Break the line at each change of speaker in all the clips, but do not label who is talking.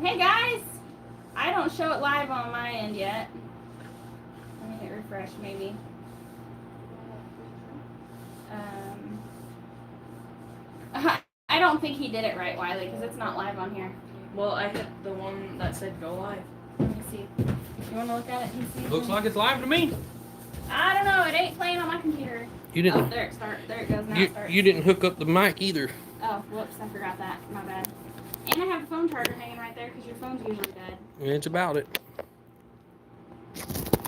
Hey guys! I don't show it live on my end yet. Let me hit refresh maybe. I don't think he did it right, Wiley, because it's not live on here.
Well, I hit the one that said go live.
Let me see. You want to look at it and see?
Looks like it's live to me.
I don't know. It ain't playing on my computer.
You didn't.
Oh, there it starts. There it goes. Now it starts.
You didn't hook up the mic either.
Oh, whoops! I forgot that. My bad. And I have a phone charger hanging right there because your phone's usually dead.
It's about it.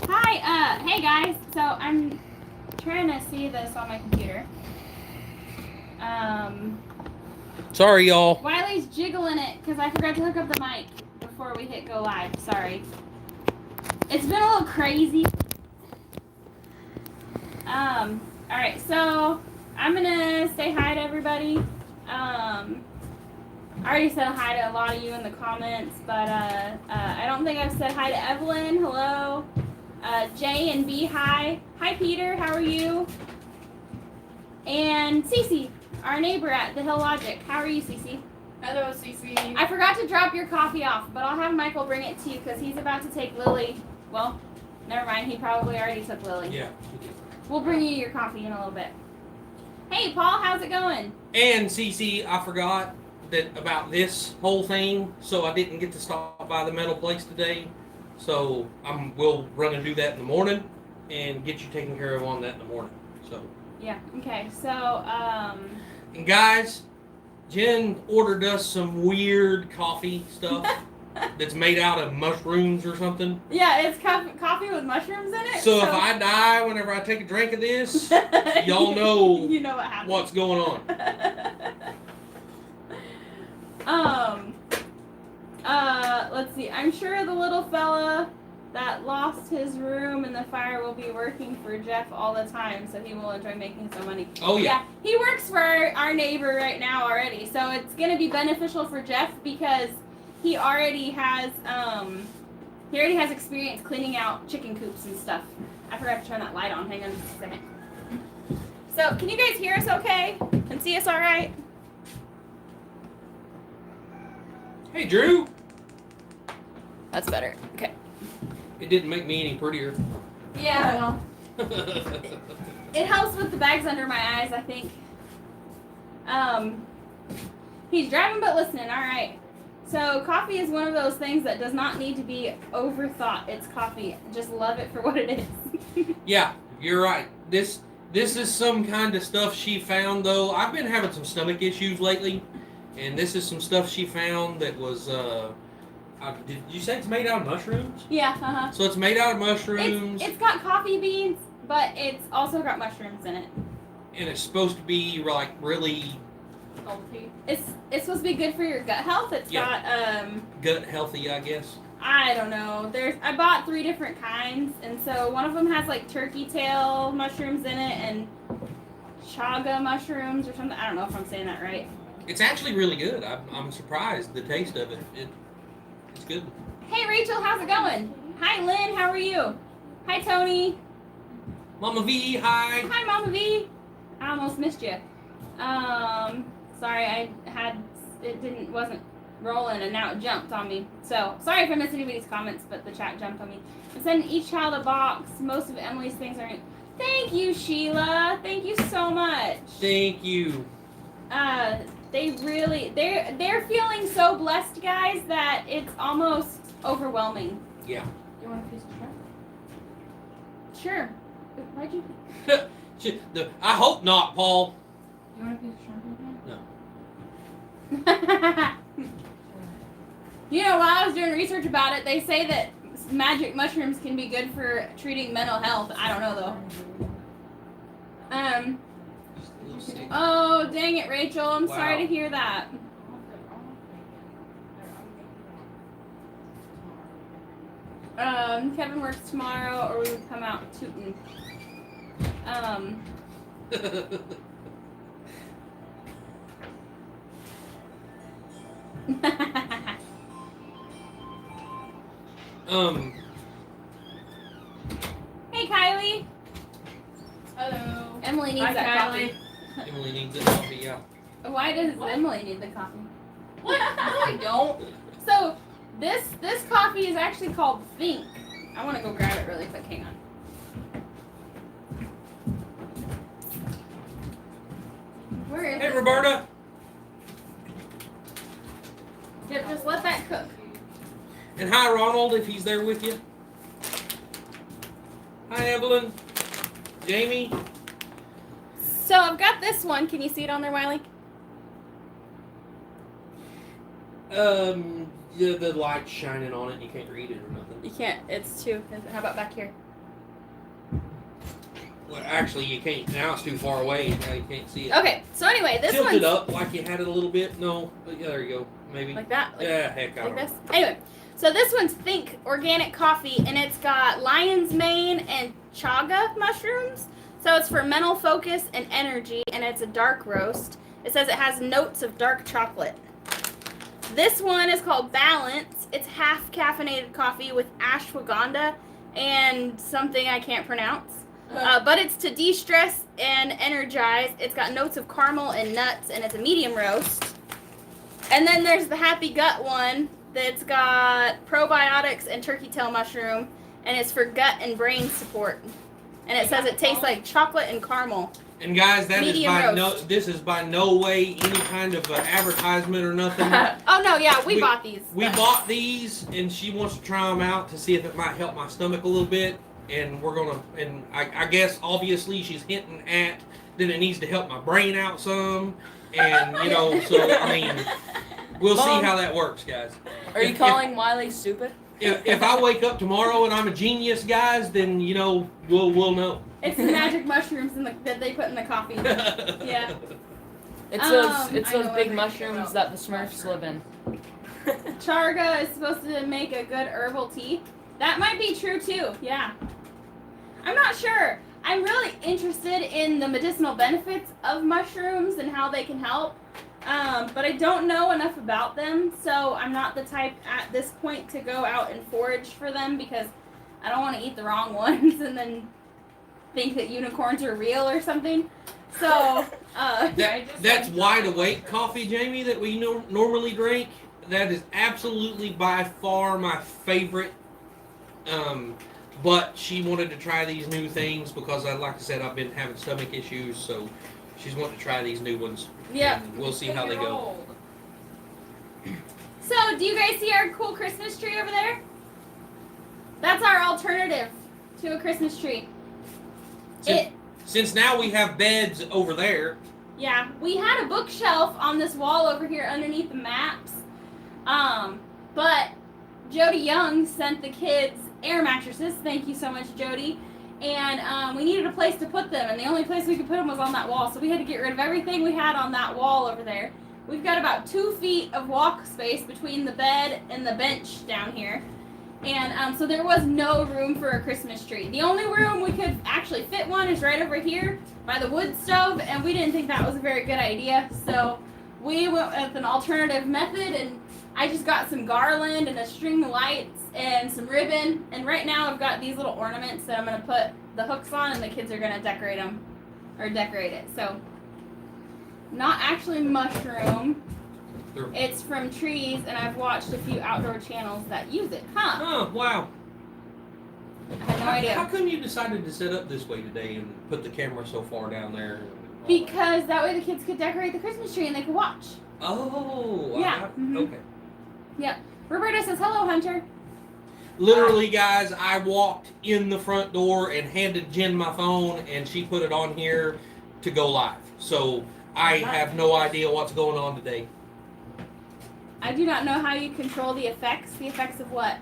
Hi. Hey guys. So I'm trying to see this on my computer.
Sorry, y'all.
Wiley's jiggling it because I forgot to hook up the mic before we hit go live. Sorry. It's been a little crazy. Alright, so I'm gonna say hi to everybody. I already said hi to a lot of you in the comments, but I don't think I've said hi to Evelyn. Hello. J and B, hi. Hi, Peter. How are you? And Cece, our neighbor at the Hill Logic. How are you, Cece?
Hello, Cece.
I forgot to drop your coffee off, but I'll have Michael bring it to you because he's about to take Lily. Well, never mind. He probably already took Lily.
Yeah.
We'll bring you your coffee in a little bit. Hey, Paul, how's it going?
And Cece, I forgot about this whole thing, so I didn't get to stop by the metal place today. So we'll run and do that in the morning, and get you taken care of on that in the morning. So.
Yeah. Okay. So.
And guys, Jen ordered us some weird coffee stuff that's made out of mushrooms or something.
Yeah, it's coffee with mushrooms in it.
So if I die whenever I take a drink of this, y'all know,
you know what happened.
what's going on.
Let's see. I'm sure the little fella that lost his room in the fire will be working for Jeff all the time, so he will enjoy making some money.
Oh yeah.
He works for our neighbor right now already, so it's gonna be beneficial for Jeff because he already has experience cleaning out chicken coops and stuff. I forgot to turn that light on. Hang on just a second. So, can you guys hear us okay? And see us all right?
Hey, Drew.
That's better. Okay.
It didn't make me any prettier.
Yeah. It helps with the bags under my eyes, I think. He's driving but listening. All right. So coffee is one of those things that does not need to be overthought. It's coffee. Just love it for what it is.
Yeah, you're right. This is some kind of stuff she found, though. I've been having some stomach issues lately, and this is some stuff she found that was, did you say it's made out of mushrooms?
Yeah, uh-huh.
So it's made out of mushrooms.
It's got coffee beans, but it's also got mushrooms in it.
And it's supposed to be, like, really...
It's supposed to be good for your gut health. It's got,
gut healthy, I guess.
I don't know. I bought 3 different kinds, and so one of them has, like, turkey tail mushrooms in it and chaga mushrooms or something. I don't know if I'm saying that right.
It's actually really good. I'm surprised the taste of it. It's good.
Hey, Rachel, how's it going? Hi, Lynn, how are you? Hi, Tony.
Mama V, hi.
Hi, Mama V. I almost missed you. Sorry, wasn't rolling and now it jumped on me. So, sorry if I missed anybody's comments, but the chat jumped on me. I'm sending each child a box. Most of Emily's things are in. Thank you, Sheila. Thank you so much.
Thank you.
They're feeling so blessed, guys, that it's almost overwhelming.
Yeah.
You want a piece of shrimp? Sure. Why'd you?
I hope not, Paul.
You want a piece of shrimp?
No.
You know, while I was doing research about it, they say that magic mushrooms can be good for treating mental health. I don't know though. Oh, dang it, Rachel. I'm sorry to hear that. Kevin works tomorrow, or we would come out tootin'. Hey, Kylie.
Hello.
Emily needs
Hi,
that
Kylie.
coffee.
Emily needs it coffee, yeah.
Why does Emily need the coffee?
What? No, I don't.
So, This coffee is actually called Think. I want to go grab it really quick. Hang on. Where is
Hey,
it?
Roberta.
Yep, just let that cook.
And hi, Ronald, if he's there with you. Hi, Evelyn. Jamie.
So I've got this one. Can you see it on there, Wiley?
Yeah, the light's shining on it and you can't read it or nothing.
You can't. It's too. How about back here?
Well, actually, you can't. Now it's too far away. Now you can't see it.
Okay. So anyway, this
Tilt
one.
it up like you had it a little bit. No. Yeah, there you go. Maybe.
Like that.
Yeah, heck, I
Like
don't
this.
know.
Anyway, so this one's Think Organic Coffee, and it's got lion's mane and chaga mushrooms. So it's for mental focus and energy, and it's a dark roast. It says it has notes of dark chocolate. This one is called Balance. It's half caffeinated coffee with ashwagandha and something I can't pronounce. But it's to de-stress and energize. It's got notes of caramel and nuts, and it's a medium roast. And then there's the Happy Gut one that's got probiotics and turkey tail mushroom, and it's for gut and brain support. And it says it tastes like chocolate and caramel.
And guys, that is
Medium
by
roast.
this is by no way any kind of advertisement or nothing.
Oh no, yeah, we bought these.
We bought these, and she wants to try them out to see if it might help my stomach a little bit. And we're gonna, and I guess obviously she's hinting at that it needs to help my brain out some, and you know, so I mean, we'll see
Mom.
how that works, guys.
Are you calling Wiley stupid?
If I wake up tomorrow and I'm a genius, guys, then you know we'll know.
It's the magic mushrooms that they put in the coffee. Yeah.
It's
I
those
know
big
everything
mushrooms
about
that the Smurfs live in.
Chaga is supposed to make a good herbal tea. That might be true too. Yeah. I'm not sure. I'm really interested in the medicinal benefits of mushrooms and how they can help. But I don't know enough about them, so I'm not the type at this point to go out and forage for them because I don't want to eat the wrong ones and then think that unicorns are real or something. So,
That's wide awake coffee, Jamie, that we normally drink. That is absolutely by far my favorite. But she wanted to try these new things because, like I said, I've been having stomach issues, so she's wanting to try these new ones.
yeah.
And we'll see how they go.
So, do you guys see our cool Christmas tree over there? That's our alternative to a Christmas tree.
Since now we have beds over there.
Yeah, we had a bookshelf on this wall over here underneath the maps. But Jody Young sent the kids air mattresses. Thank you so much, Jody. And we needed a place to put them, and the only place we could put them was on that wall. So we had to get rid of everything we had on that wall over there. We've got about 2 feet of walk space between the bed and the bench down here. And so there was no room for a Christmas tree. The only room we could actually fit one is right over here by the wood stove, and we didn't think that was a very good idea. So we went with an alternative method, and I just got some garland and a string of lights and some ribbon. And right now I've got these little ornaments that I'm going to put the hooks on, and the kids are going to decorate them, or decorate it. So not actually mushroom. It's from trees, and I've watched a few outdoor channels that use it. Huh?
Oh, wow.
I had no idea.
How come you decided to set up this way today and put the camera so far down there? and all that?
Because that way the kids could decorate the Christmas tree and they could watch.
Oh.
Yeah,
Okay.
Yep. Roberta says, hello, Hunter.
Literally, guys, I walked in the front door and handed Jen my phone, and she put it on here to go live. So I have no idea what's going on today.
I do not know how you control the effects. The effects of what?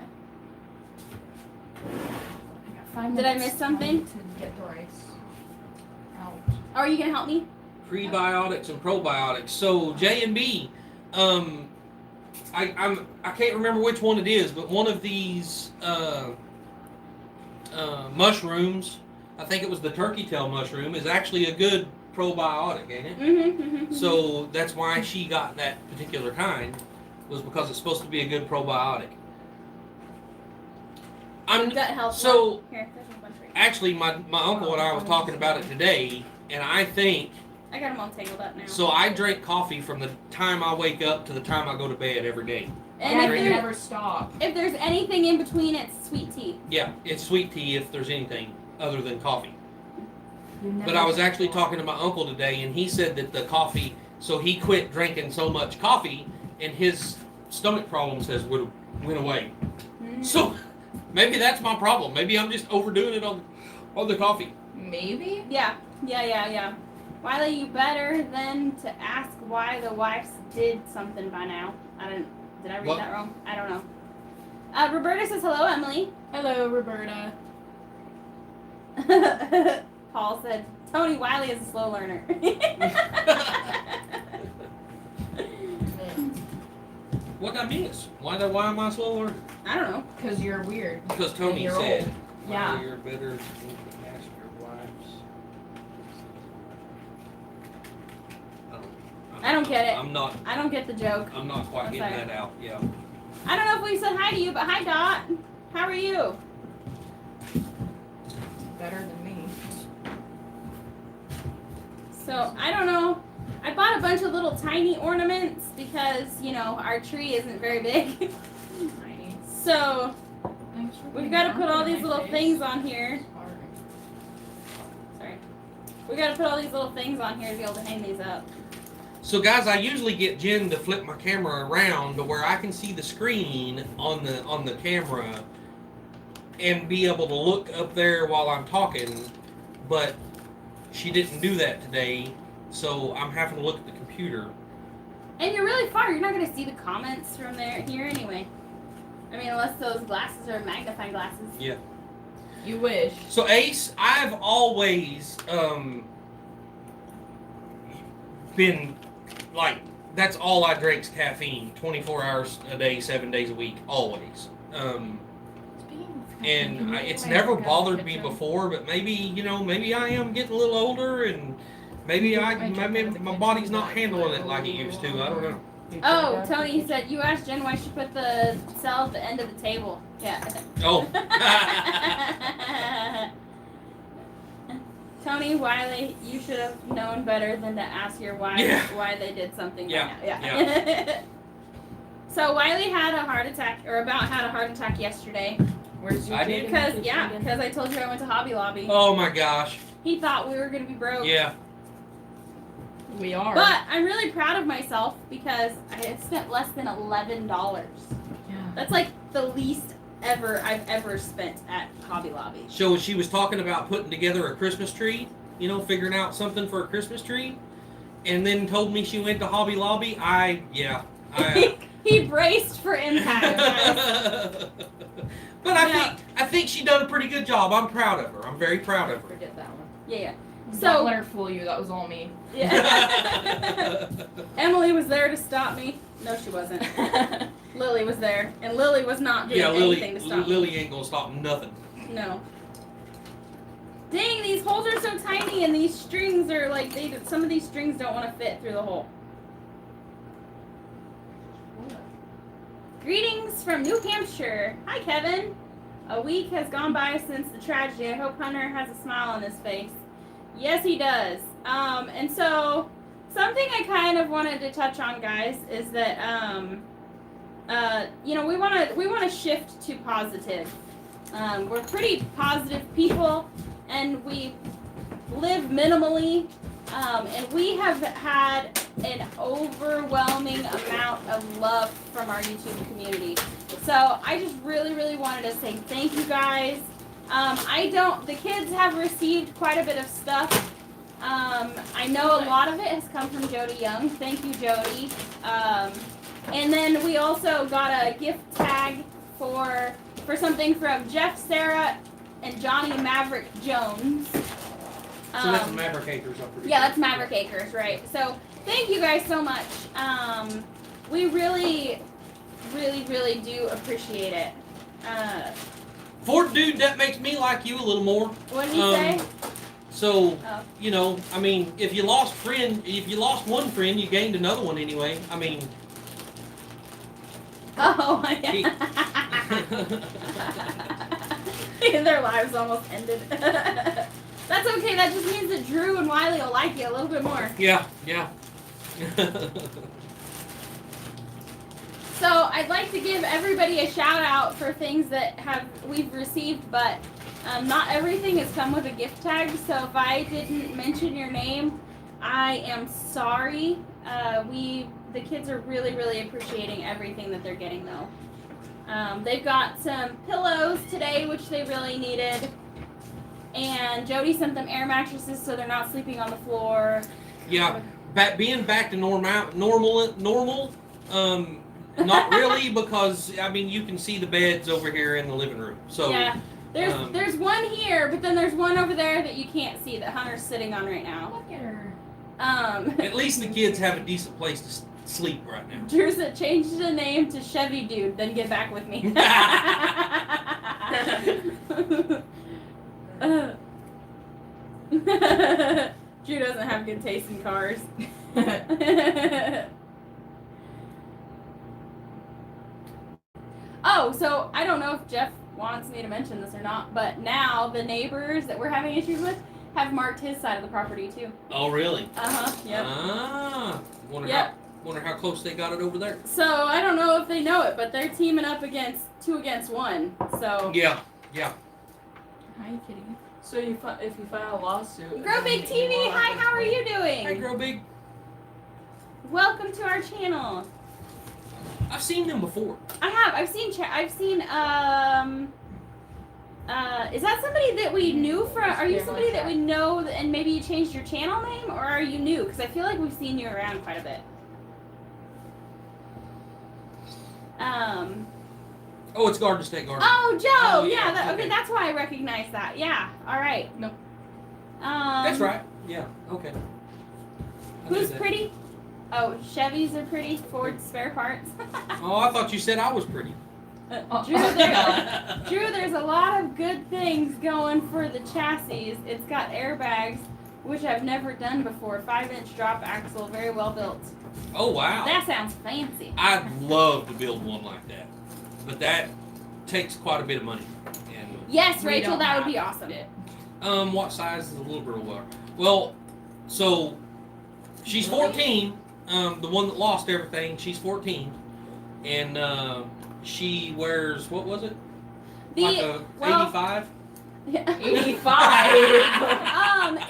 Did I miss something?
To get the rice out.
Are you going to help me?
Prebiotics and probiotics. So J&B, I can't remember which one it is, but one of these mushrooms, I think it was the turkey tail mushroom, is actually a good probiotic, ain't it?
Mm-hmm.
So that's why she got that particular kind, was because it's supposed to be a good probiotic.
Gut health.
So
Here, there's a bunch right here.
actually, my uncle and I was talking about it today, and I think
I got them all tangled up now.
so. I drink coffee from the time I wake up to the time I go to bed every day.
And
I
if,
never stop.
if there's anything in between, it's sweet tea.
Yeah, it's sweet tea if there's anything other than coffee.
You never
But I was actually
stop.
talking to my uncle today, and he said that the coffee, so he quit drinking so much coffee, and his stomach problems went away. So maybe that's my problem. Maybe I'm just overdoing it on the coffee.
Maybe?
Yeah. Wiley, you better than to ask why the wives did something by now. Did I read
What?
that wrong? I don't know. Roberta says, hello, Emily.
Hello, Roberta.
Paul said, Tony Wiley is a slow learner.
What I miss? Why am I slow learner?
I don't know.
Because you're weird.
Because Tony
You're
said,
old.
"Why
Yeah.
you're better to ask your wives."
I don't get it.
I'm not
I don't get the joke.
quite
I'm
getting
sorry.
that out. Yeah.
I don't know if we said hi to you, but hi, Dot. How are you?
Better than me.
So, I don't know. I bought a bunch of little tiny ornaments because, our tree isn't very big.
Tiny.
So,
Thanks for
we've
putting
got to
it
put all
on
these
my
little
face.
things on here.
Sorry.
Sorry. We got to put all these little things on here to be able to hang these up.
So guys, I usually get Jen to flip my camera around to where I can see the screen on the camera and be able to look up there while I'm talking, but she didn't do that today, so I'm having to look at the computer.
And you're really far. You're not going to see the comments from here anyway. I mean, unless those glasses are magnifying glasses.
Yeah.
You wish.
So Ace, I've always been like, that's all I drink's caffeine, 24 hours a day, 7 days a week, always. And it's never bothered me before, but maybe I am getting a little older, and maybe my body's not handling it like it used to. I don't know.
Oh, Tony said, you asked Jen why she put the cell at the end of the table. Yeah.
Oh.
Tony, Wiley, you should have known better than to ask your wife why they did something.
Yeah,
Yeah. So Wiley had a heart attack, or about had a heart attack yesterday.
Where's your
I did?
Because I told you I went to Hobby Lobby.
Oh my gosh.
He thought we were going to be broke.
Yeah.
We are.
But I'm really proud of myself because I had spent less than $11.
Yeah.
That's like the least I've ever spent at Hobby Lobby.
So she was talking about putting together a Christmas tree, figuring out something for a Christmas tree, and then told me she went to Hobby Lobby.
He braced for impact, guys.
But I think she done a pretty good job. I'm proud of her. I'm very proud of her.
Forget that one.
Yeah.
Don't
So
let her fool you. That was all me.
yeah. Emily was there to stop me. No, she wasn't. Lily was there, and Lily was not doing anything to stop me.
Lily ain't gonna stop nothing.
No. Dang, these holes are so tiny, and these strings are like some of these strings don't want to fit through the hole. Greetings from New Hampshire. Hi, Kevin. A week has gone by since the tragedy. I hope Hunter has a smile on his face. Yes, he does. And so something I kind of wanted to touch on, guys, is that we want to shift to positive. We're pretty positive people, and we live minimally, and we have had an overwhelming amount of love from our YouTube community. So I just really, really wanted to say thank you guys. The kids have received quite a bit of stuff. I know a lot of it has come from Jody Young. Thank you, Jody. And then we also got a gift tag for something from Jeff, Sarah, and Johnny Maverick Jones.
So that's Maverick Acres, I'm pretty
Yeah,
sure.
that's Maverick Acres, right. So thank you guys so much. We really, really, really do appreciate it.
For dude, that makes me like you a little more.
What did he say?
So,
Oh.
I mean, if you lost one friend, you gained another one anyway. I mean.
Oh, yeah. Their lives almost ended. That's okay. That just means that Drew and Wiley will like you a little bit more.
Yeah.
So I'd like to give everybody a shout out for things that we've received, but not everything has come with a gift tag. So if I didn't mention your name, I am sorry. The kids are really, really appreciating everything that they're getting though. They've got some pillows today, which they really needed. And Jody sent them air mattresses so they're not sleeping on the floor.
Yeah, being back to normal. Not really, because I mean you can see the beds over here in the living room. So
yeah, there's one here, but then there's one over there that you can't see that Hunter's sitting on right now.
Look at her.
At least the kids have a decent place to sleep right now.
Drew said change the name to Chevy Dude, then get back with me. Drew doesn't have good taste in cars. Oh, so I don't know if Jeff wants me to mention this or not, but now the neighbors that we're having issues with have marked his side of the property too.
Oh, really?
Yep.
Wonder how close they got it over there.
So I don't know if they know it, but they're teaming up against 2 against 1. So
Yeah.
Hi, kitty. So if you file a lawsuit.
Grow Big TV, hi, how are you doing?
Hey, Grow Big.
Welcome to our channel.
I've seen them before.
I've seen is that somebody that we knew from? Are you somebody that we know and maybe you changed your channel name, or are you new? Because I feel like we've seen you around quite a bit.
Oh, it's Garden State Garden.
Oh, Joe.
Oh,
yeah.
yeah,
Okay,
okay.
that's why I recognize that. Yeah. All right.
Nope.
That's right. Yeah. Okay. I knew
Who's
that.
pretty? Oh, Chevys are pretty. Ford spare parts.
Oh, I thought you said I was pretty.
Drew, there's a lot of good things going for the chassis. It's got airbags, which I've never done before. 5-inch drop axle, very well built.
Oh, wow.
That sounds fancy.
I'd love to build one like that, but that takes quite a bit of money. And
Yes,
We
Rachel,
don't
that would
have
be awesome.
what size is the little girl wear? Well, so she's 14. The one that lost everything, she's 14, and she wears, what was it? Like a 85.
85.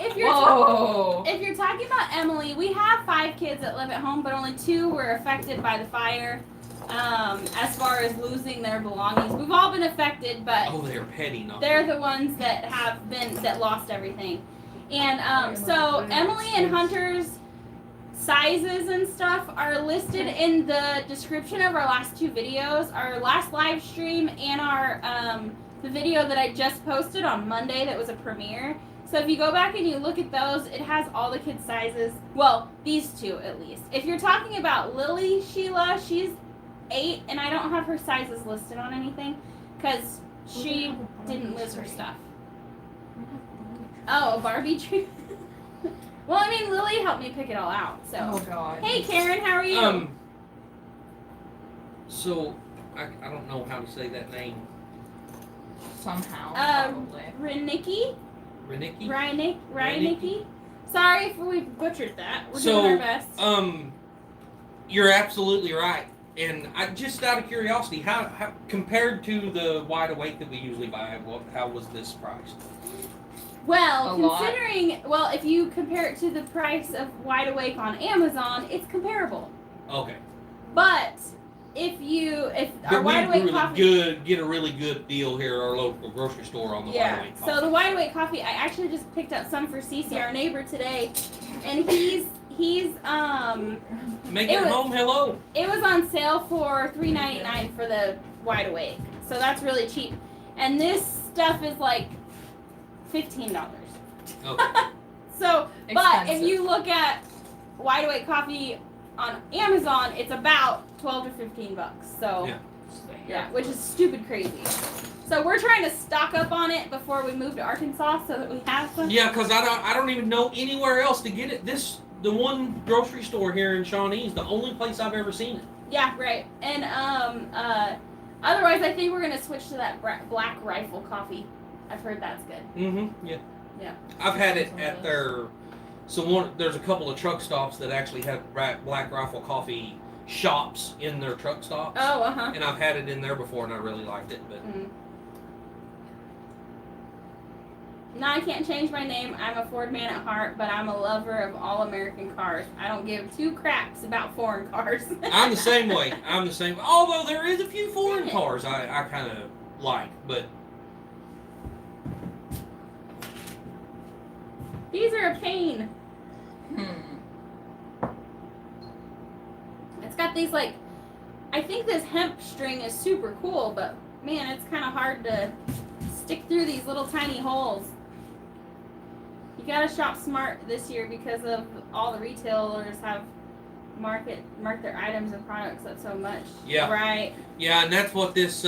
If you're talking about Emily, we have 5 kids that live at home, but only 2 were affected by the fire. As far as losing their belongings, we've all been affected, but
Oh, they're petty, not
they're the ones that lost everything. And so Emily and Hunter's sizes and stuff are listed in the description of our last 2 videos, our last live stream and our the video that I just posted on Monday that was a premiere. So if you go back and you look at those, it has all the kids' sizes. Well, these 2 at least. If you're talking about Lily Sheila, she's 8, and I don't have her sizes listed on anything because she didn't lose her stuff. Oh, a Barbie tree. Well, I mean, Lily helped me pick it all out. So,
Oh God.
hey, Karen, how are you?
So I don't know how to say that name.
Somehow. Probably.
Renicki?
Renicki?
Rynicki? Sorry if we butchered that. We're
So,
doing our best.
You're absolutely right. And I just out of curiosity, how compared to the wide awake that we usually buy, how was this priced?
Well,
A lot.
if you compare it to the price of Wide Awake on Amazon, it's comparable.
Okay.
But if our
But
Wide
we
Awake coffee,
get a really good deal here at our local grocery store on the wide awake coffee.
So the Wide Awake coffee, I actually just picked up some for Cece, our neighbor, today, and he's
Make
it
it
was-
home hello.
it was on sale for $3.99 for the Wide Awake, so that's really cheap. And this stuff is like $15.
Okay.
So, but if
Expensive.
you look at Wide Awake coffee on Amazon, it's about $12 to $15. So yeah, which is stupid crazy. So we're trying to stock up on it before we move to Arkansas so that we have some.
Yeah, because I don't even know anywhere else to get it. The one grocery store here in Shawnee is the only place I've ever seen it.
Yeah, right. And otherwise, I think we're gonna switch to that Black Rifle coffee. I've heard that's good.
Mm-hmm. Yeah.
Yeah.
I've had it at their. There's a couple of truck stops that actually have Black Rifle coffee shops in their truck stops.
Oh, uh-huh.
And I've had it in there before, and I really liked it. But
No, I can't change my name. I'm a Ford man at heart, but I'm a lover of all American cars. I don't give two craps about foreign cars.
I'm the same way. Although there is a few foreign cars I kind of like, but
These are a pain. It's got these, like, I think this hemp string is super cool, but man, it's kind of hard to stick through these little tiny holes. You gotta shop smart this year because of all the retailers have mark their items and products up so much.
Yeah.
Right.
Yeah, and that's what this,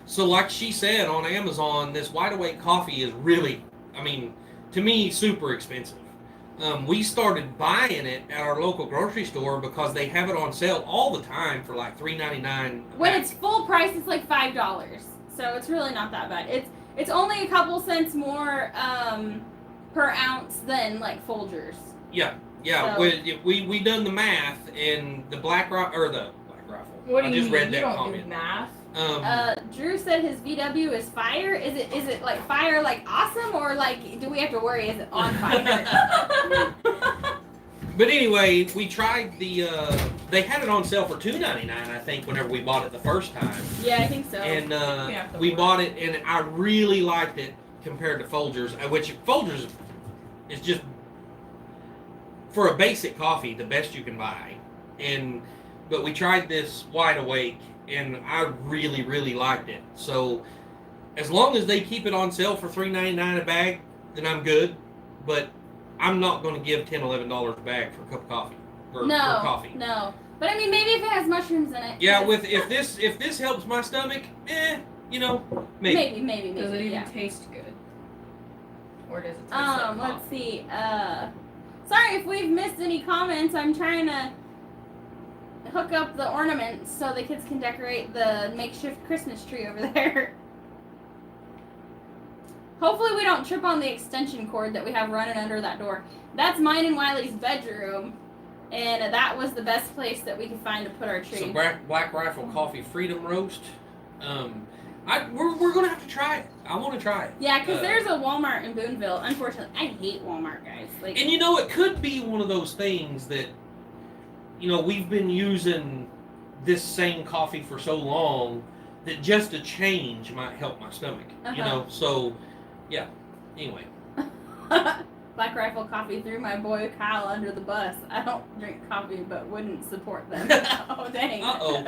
so like she said on Amazon, this Wide Awake coffee is really, I mean, to me, super expensive. We started buying it at our local grocery store because they have it on sale all the time for like $3.99.
When it's full price, it's like $5. So it's really not that bad. It's only a couple cents more per ounce than like Folgers.
Yeah. So, we done the math, and the Black Rifle.
What do
I
you
just
mean?
read
You
that
don't
comment.
do math.
Drew said his VW is fire. Is it like fire like awesome, or like do we have to worry? Is it on fire?
But anyway, we tried the. They had it on sale for $2.99, I think, whenever we bought it the first time.
Yeah, I think so.
And we bought it, and I really liked it compared to Folgers, which Folgers is just, for a basic coffee, the best you can buy. But we tried this Wide Awake, and I really, really liked it. So as long as they keep it on sale for $3.99 a bag, then I'm good. But I'm not going to give $10, $11 a bag for a cup of coffee. For coffee.
No. But I mean, maybe if it has mushrooms in it.
Yeah, if this helps my stomach, maybe.
Does it even taste good? Or does it taste like
let's see. Sorry if we've missed any comments. I'm trying to hook up the ornaments so the kids can decorate the makeshift Christmas tree over there. Hopefully we don't trip on the extension cord that we have running under that door. That's mine and Wiley's bedroom, and that was the best place that we could find to put our tree.
So Black Rifle Coffee Freedom Roast. We're gonna have to try it. I want to try it.
Yeah, because there's a Walmart in Boonville. Unfortunately, I hate Walmart, guys. Like,
and it could be one of those things that, we've been using this same coffee for so long that just a change might help my stomach. So yeah. Anyway.
Black Rifle Coffee threw my boy Kyle under the bus. I don't drink coffee, but wouldn't support them. Oh dang.
Uh-oh.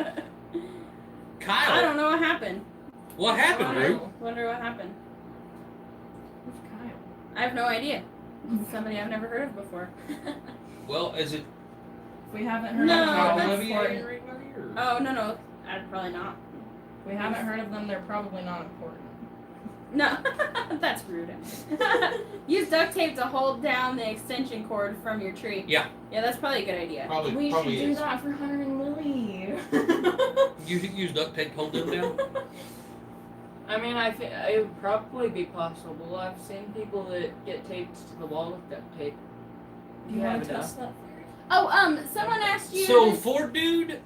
Kyle.
I don't know what happened.
What happened, Drew?
Wonder what happened.
Who's Kyle?
I have no idea. Somebody I've never heard of before.
Well, is it?
We haven't heard
No,
of them.
that's
Important.
Oh, no. I'd probably not.
We haven't heard of them. They're probably not important.
No, that's rude. Use duct tape to hold down the extension cord from your tree.
Yeah.
Yeah, that's probably a good idea.
We should do that for Hunter and Lily.
You use duct tape to hold them down?
I mean, I think it would probably be possible. I've seen people that get taped to the wall with duct tape.
Do you want to test that? Oh, someone asked you.
So, Ford Dude,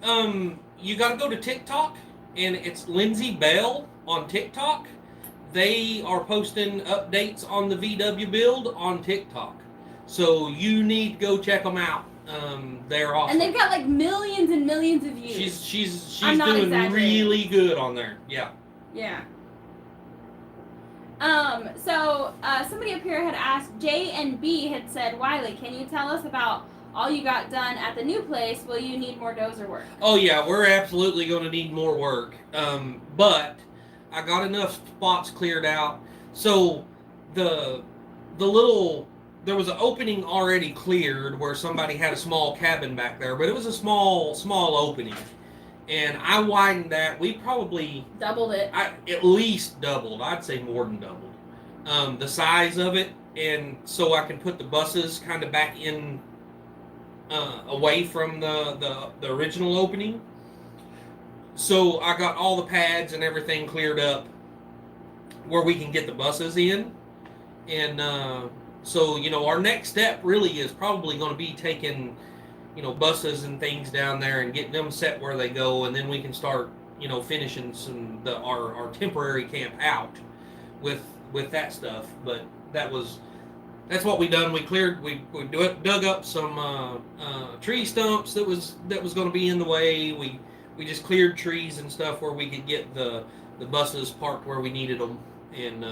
you got to go to TikTok, and it's Lindsay Bell on TikTok. They are posting updates on the VW build on TikTok. So you need to go check them out. They're awesome.
And they've got like millions and millions of views.
She's doing really good on there. Yeah.
Yeah. So somebody up here had asked, J and B had said, Wiley, can you tell us about all you got done at the new place? Will you need more dozer work? Oh
yeah, we're absolutely going to need more work. But I got enough spots cleared out. So the little, there was an opening already cleared where somebody had a small cabin back there, but it was a small opening. And I widened that. We probably
doubled it.
At least doubled. I'd say more than doubled the size of it, and so I can put the buses kind of back in away from the original opening. So I got all the pads and everything cleared up where we can get the buses in. And so, our next step really is probably going to be taking buses and things down there and get them set where they go, and then we can start, finishing our temporary camp out with that stuff. But that's what we done. We dug up some tree stumps that was going to be in the way. We just cleared trees and stuff where we could get the buses parked where we needed them, and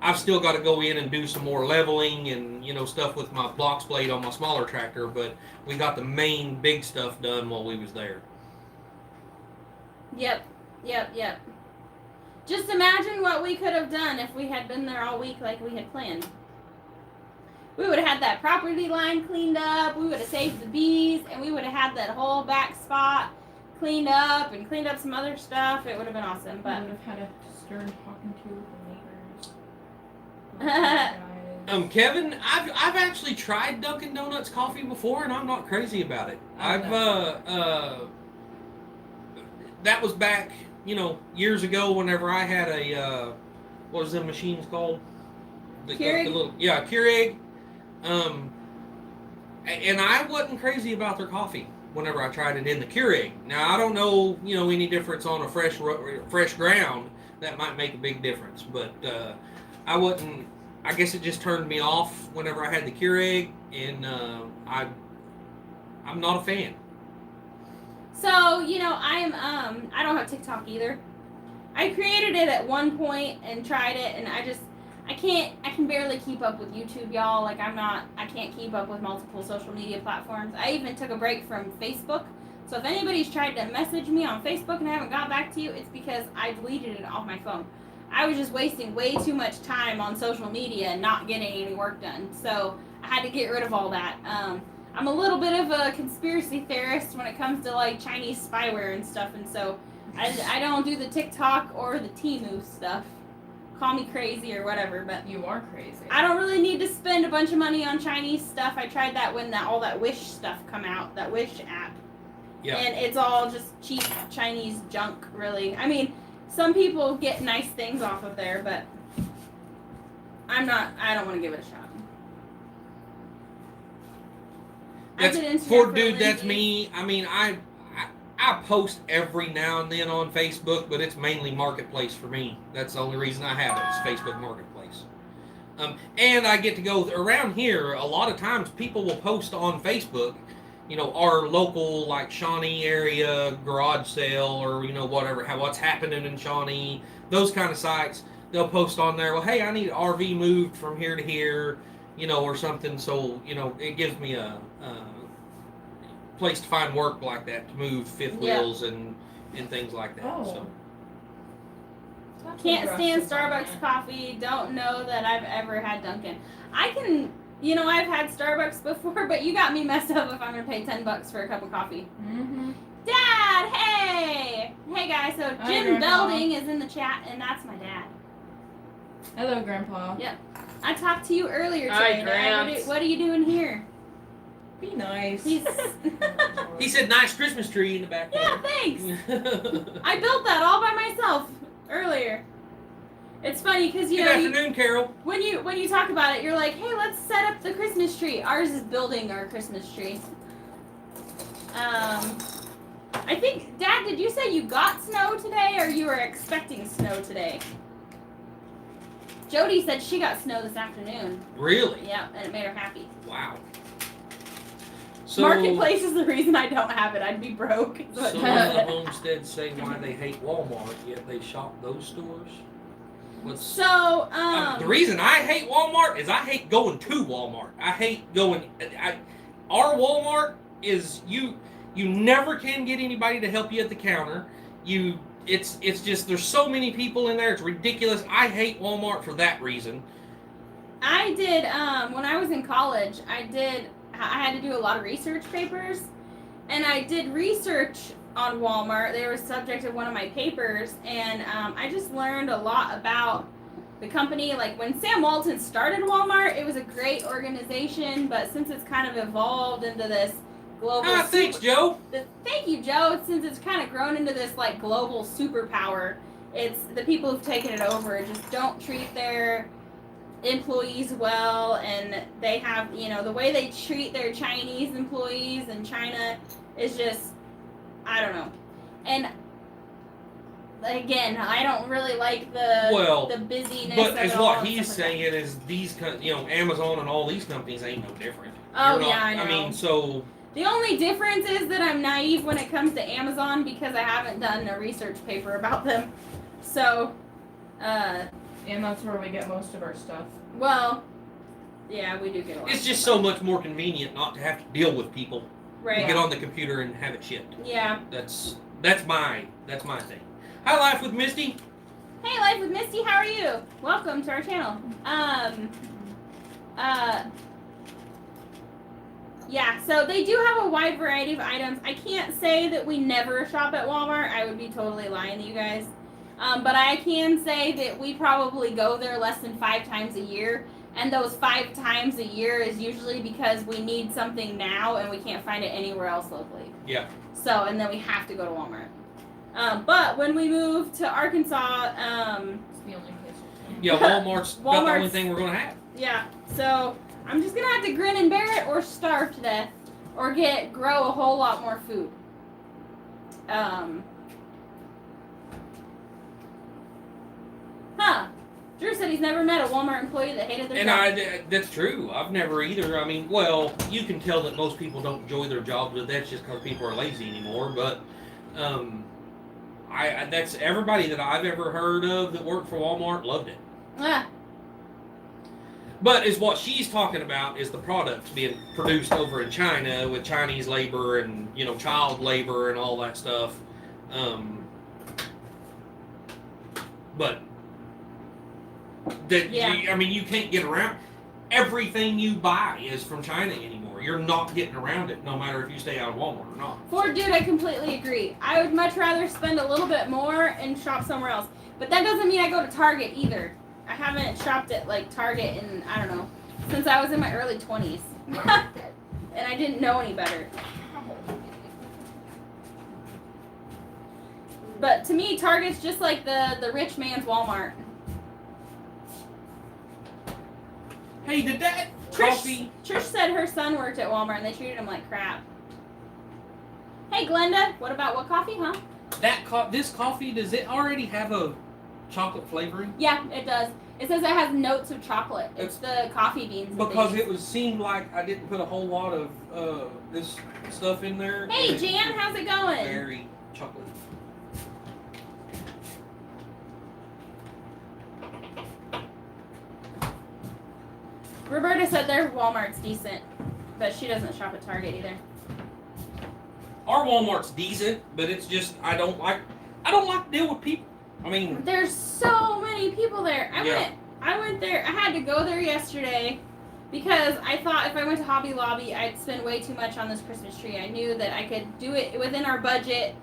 I've still got to go in and do some more leveling and stuff with my box blade on my smaller tractor, but we got the main big stuff done while we was there.
Yep. Just imagine what we could have done if we had been there all week like we had planned. We would have had that property line cleaned up, we would have saved the bees, and we would have had that whole back spot cleaned up and cleaned up some other stuff. It would have been awesome, but...
We would have had a stern talking to the neighbors.
Kevin, I've actually tried Dunkin' Donuts coffee before, and I'm not crazy about it. That was back, years ago whenever I had a, what was the machines called?
Keurig?
Keurig. And I wasn't crazy about their coffee whenever I tried it in the Keurig. Now, I don't know, any difference on a fresh ground. That might make a big difference, but I guess it just turned me off whenever I had the Keurig, and I'm not a fan.
So, I don't have TikTok either. I created it at one point and tried it, and I can barely keep up with YouTube, y'all. Like, I can't keep up with multiple social media platforms. I even took a break from Facebook. So if anybody's tried to message me on Facebook and I haven't got back to you, it's because I deleted it off my phone. I was just wasting way too much time on social media and not getting any work done. So I had to get rid of all that. I'm a little bit of a conspiracy theorist when it comes to like Chinese spyware and stuff, and so I don't do the TikTok or the Temu stuff. Call me crazy or whatever, but
You are crazy.
I don't really need to spend a bunch of money on Chinese stuff. I tried that when all that Wish stuff come out, that Wish app.
Yeah.
And it's all just cheap Chinese junk, really. I mean, some people get nice things off of there, but I don't want to give it a shot.
That's me. I mean, I post every now and then on Facebook, but it's mainly Marketplace for me. That's the only reason I have it, is Facebook Marketplace. And I get to go around here. A lot of times people will post on Facebook, our local, like, Shawnee area garage sale, or, whatever, what's happening in Shawnee, those kind of sites. They'll post on there, well, hey, I need an RV moved from here to here, or something. So, it gives me a place to find work like that, to move fifth wheels and things like that.
Oh.
So.
Can't stand Starbucks coffee. Don't know that I've ever had Dunkin'. I can, I've had Starbucks before, but you got me messed up if I'm going to pay $10 for a cup of coffee.
Mm-hmm.
Dad, hey! Hey, guys, so
Hi,
Jim
Grandpa.
Belding is in the chat, and that's my dad.
Hello, Grandpa.
Yep. I talked to you earlier
Hi,
today, Dad.
Gramps.
What are you doing here?
Be nice.
He's...
He said, nice Christmas tree in the back there.
Yeah, thanks. I built that all by myself earlier. It's funny because
Good afternoon, Carol.
when you talk about it, you're like, hey, let's set up the Christmas tree. Ours is building our Christmas tree. I think, Dad, did you say you got snow today, or you were expecting snow today? Jody said she got snow this afternoon.
Really?
Yeah, and it made her happy.
Wow. So,
Marketplace is the reason I don't have it. I'd be broke.
So one of the homesteads say why they hate Walmart, yet they shop those stores.
So,
the reason I hate Walmart is I hate going to Walmart. I hate going. Our Walmart is you never can get anybody to help you at the counter. It's just there's so many people in there. It's ridiculous. I hate Walmart for that reason.
I did when I was in college. I had to do a lot of research papers, and I did research on Walmart. They were subject of one of my papers, and I just learned a lot about the company. Like, when Sam Walton started Walmart, it was a great organization, but since it's kind of evolved into this global
Thanks, Joe.
Thank you, Joe. Since it's kind of grown into this like global superpower, it's the people who've taken it over just don't treat their employees well, and they have, the way they treat their Chinese employees in China is just, I don't know. And again, I don't really like the busyness.
But
of
as
it all
what
and
he's
stuff like
saying is these, Amazon and all these companies ain't no different.
Oh,
You're not-
yeah, I know.
mean, so
The only difference is that I'm naive when it comes to Amazon because I haven't done a research paper about them. So,
And that's where we get most of our stuff.
well, yeah, we do get a lot.
it's just so much more convenient not to have to deal with people.
Right.
You get on the computer and have it shipped.
Yeah.
That's my thing. Hi, Life with Misty.
Hey, Life with Misty, how are you? Welcome to our channel. Yeah, so they do have a wide variety of items. I can't say that we never shop at Walmart. I would be totally lying to you guys. But I can say that we probably go there less than 5 times a year. And those 5 times a year is usually because we need something now and we can't find it anywhere else locally.
Yeah.
So, and then we have to go to Walmart. But when we moved to Arkansas,
It's the only place.
Yeah, Walmart's about the only
Walmart's-
thing we're gonna have.
yeah, so I'm just gonna have to grin and bear it or starve to death or grow a whole lot more food. Drew said he's never met a Walmart employee that hated their job.
That's true. I've never either. I mean, well, you can tell that most people don't enjoy their jobs, but that's just because people are lazy anymore. But, that's everybody that I've ever heard of that worked for Walmart loved it.
Ah,
But is what she's talking about is the products being produced over in China with Chinese labor and child labor and all that stuff. But that
Yeah.
you can't get around. Everything you buy is from China anymore. You're not getting around it, no matter if you stay out of Walmart or not.
Ford dude, I completely agree. I would much rather spend a little bit more and shop somewhere else. But that doesn't mean I go to Target either. I haven't shopped at like Target in, I don't know, since I was in my early 20s. And I didn't know any better. But to me, Target's just like the rich man's Walmart.
Hey, did that coffee?
Trish said her son worked at Walmart and they treated him like crap. Hey Glenda, what coffee, huh?
This coffee, does it already have a chocolate flavoring?
Yeah, it does. It says it has notes of chocolate. It's the coffee beans.
Because it seemed like I didn't put a whole lot of this stuff in there.
Hey Jan, how's it going?
Very chocolate.
Roberta said their Walmart's decent, but she doesn't shop at Target either.
Our Walmart's decent, but it's just I don't like to deal with people. I mean,
There's so many people there.
Yeah.
I went there. I had to go there yesterday because I thought if I went to Hobby Lobby, I'd spend way too much on this Christmas tree. I knew that I could do it within our budget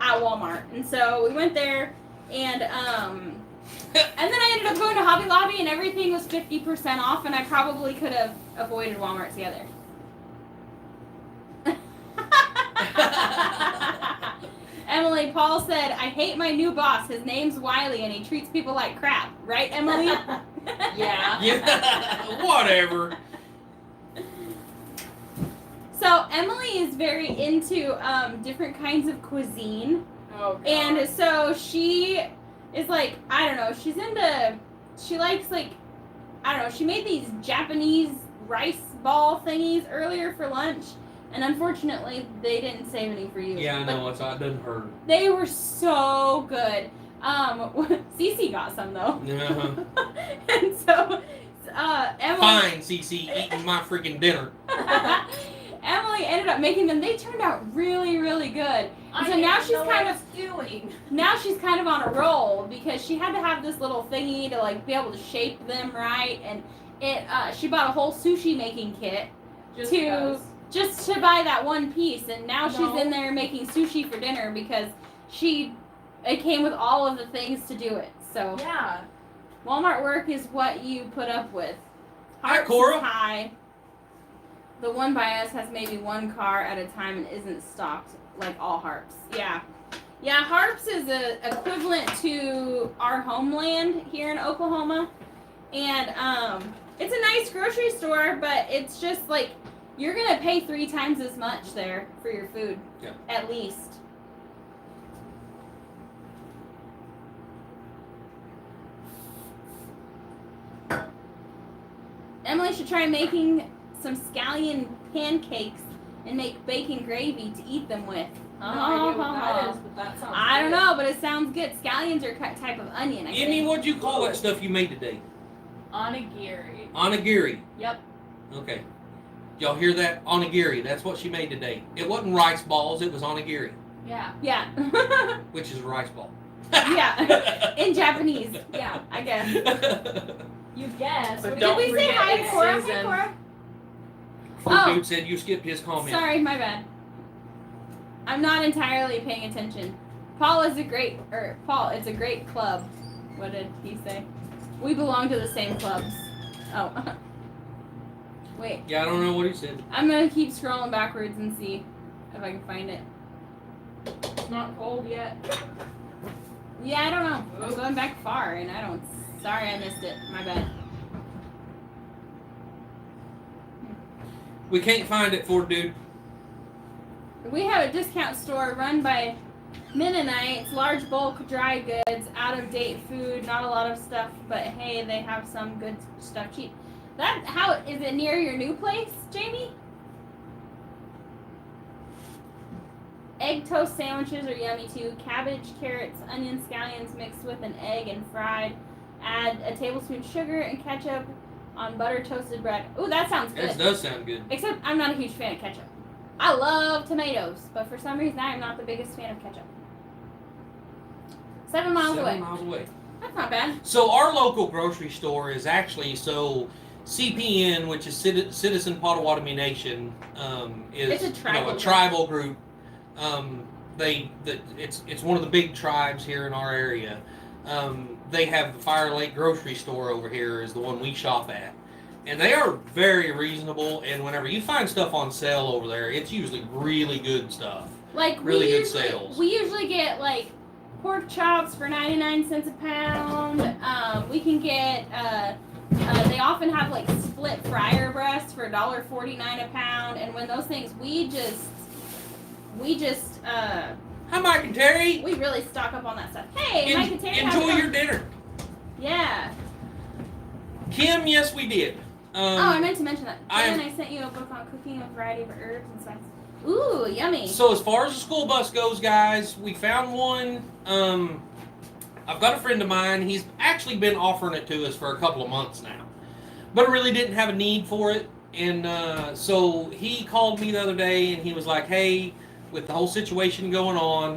at Walmart, and so we went there, and and then I ended up going to Hobby Lobby, and everything was 50% off, and I probably could have avoided Walmart together. Emily, Paul said, I hate my new boss. His name's Wiley, and he treats people like crap. Right, Emily?
Yeah.
yeah, whatever.
So, Emily is very into different kinds of cuisine.
Oh, God.
And so she is like, I don't know, she likes like, I don't know, she made these Japanese rice ball thingies earlier for lunch. And unfortunately, they didn't save any for you.
Yeah, I
But
know. It doesn't hurt.
they were so good. Cece got some though.
Uh-huh.
And so, Emily.
Fine, Cece, eating my freaking dinner.
Emily ended up making them. They turned out really, really good. And so now she's kind of
doing.
now she's kind of on a roll because she had to have this little thingy to like be able to shape them right, and she bought a whole sushi making kit just to buy that one piece, and now she's in there making sushi for dinner because it came with all of the things to do it. So
Yeah.
Walmart work is what you put up with.
Hi,
Harps
Cora.
is high. The one by us has maybe one car at a time and isn't stocked like all Harps. Yeah. Yeah, Harps is equivalent to our homeland here in Oklahoma. And it's a nice grocery store, but it's just like you're gonna pay 3 times as much there for your food.
Yeah.
At least. Emily should try making some scallion pancakes and make bacon gravy to eat them with.
No idea what that is, but that sounds
I don't
good.
know, but it sounds good. Scallions are a type of onion, I
Emmy,
think.
what'd you call that stuff you made today?
Onigiri.
Onigiri.
Yep.
Okay. Y'all hear that? Onigiri. That's what she made today. It wasn't rice balls. It was onigiri,
Yeah.
Yeah.
which is a rice ball.
Yeah. In Japanese. Yeah, I guess.
You guess.
Did
But don't
we say
forget
hi to
it's
Cora? Hi,
season.
Cora.
Food
Oh.
Dude said you skipped his comment.
Sorry, my bad. I'm not entirely paying attention. Paul, it's a great club. What did he say? We belong to the same clubs. Oh. Wait.
Yeah, I don't know what he said.
I'm gonna keep scrolling backwards and see if I can find it.
It's not cold yet.
Yeah, I don't know. I'm going back far and sorry I missed it. My bad.
We can't find it, Ford Dude.
We have a discount store run by Mennonites, large bulk dry goods, out of date food, not a lot of stuff, but hey, they have some good stuff cheap. Is it near your new place, Jamie? Egg toast sandwiches are yummy too. Cabbage, carrots, onions, scallions mixed with an egg and fried. Add a tablespoon sugar and ketchup on butter toasted bread. Ooh, that sounds good.
That does sound good.
Except I'm not a huge fan of ketchup. I love tomatoes, but for some reason I'm not the biggest fan of ketchup. 7 miles
7
away.
miles away.
That's not bad.
So our local grocery store is actually CPN, which is Citizen Potawatomi Nation, is
It's a tribal
a tribal group. It's one of the big tribes here in our area. They have the Fire Lake grocery store over here is the one we shop at. And they are very reasonable, and whenever you find stuff on sale over there, it's usually really good stuff.
Like
Really good sales.
We usually get like pork chops for 99 cents a pound. We can get they often have like split fryer breasts for $1.49 a pound, and when those things we just
Hi, Mike and Terry.
we really stock up on that stuff. Hey, Mike and Terry, how's it
Enjoy
going?
your dinner.
Yeah.
Kim, yes, we did.
I meant to mention that.
I
And I sent you a book on cooking a variety of herbs and spices. Ooh, yummy.
So as far as the school bus goes, guys, we found one. I've got a friend of mine. He's actually been offering it to us for a couple of months now, but really didn't have a need for it. And so he called me the other day, and he was like, "Hey, with the whole situation going on,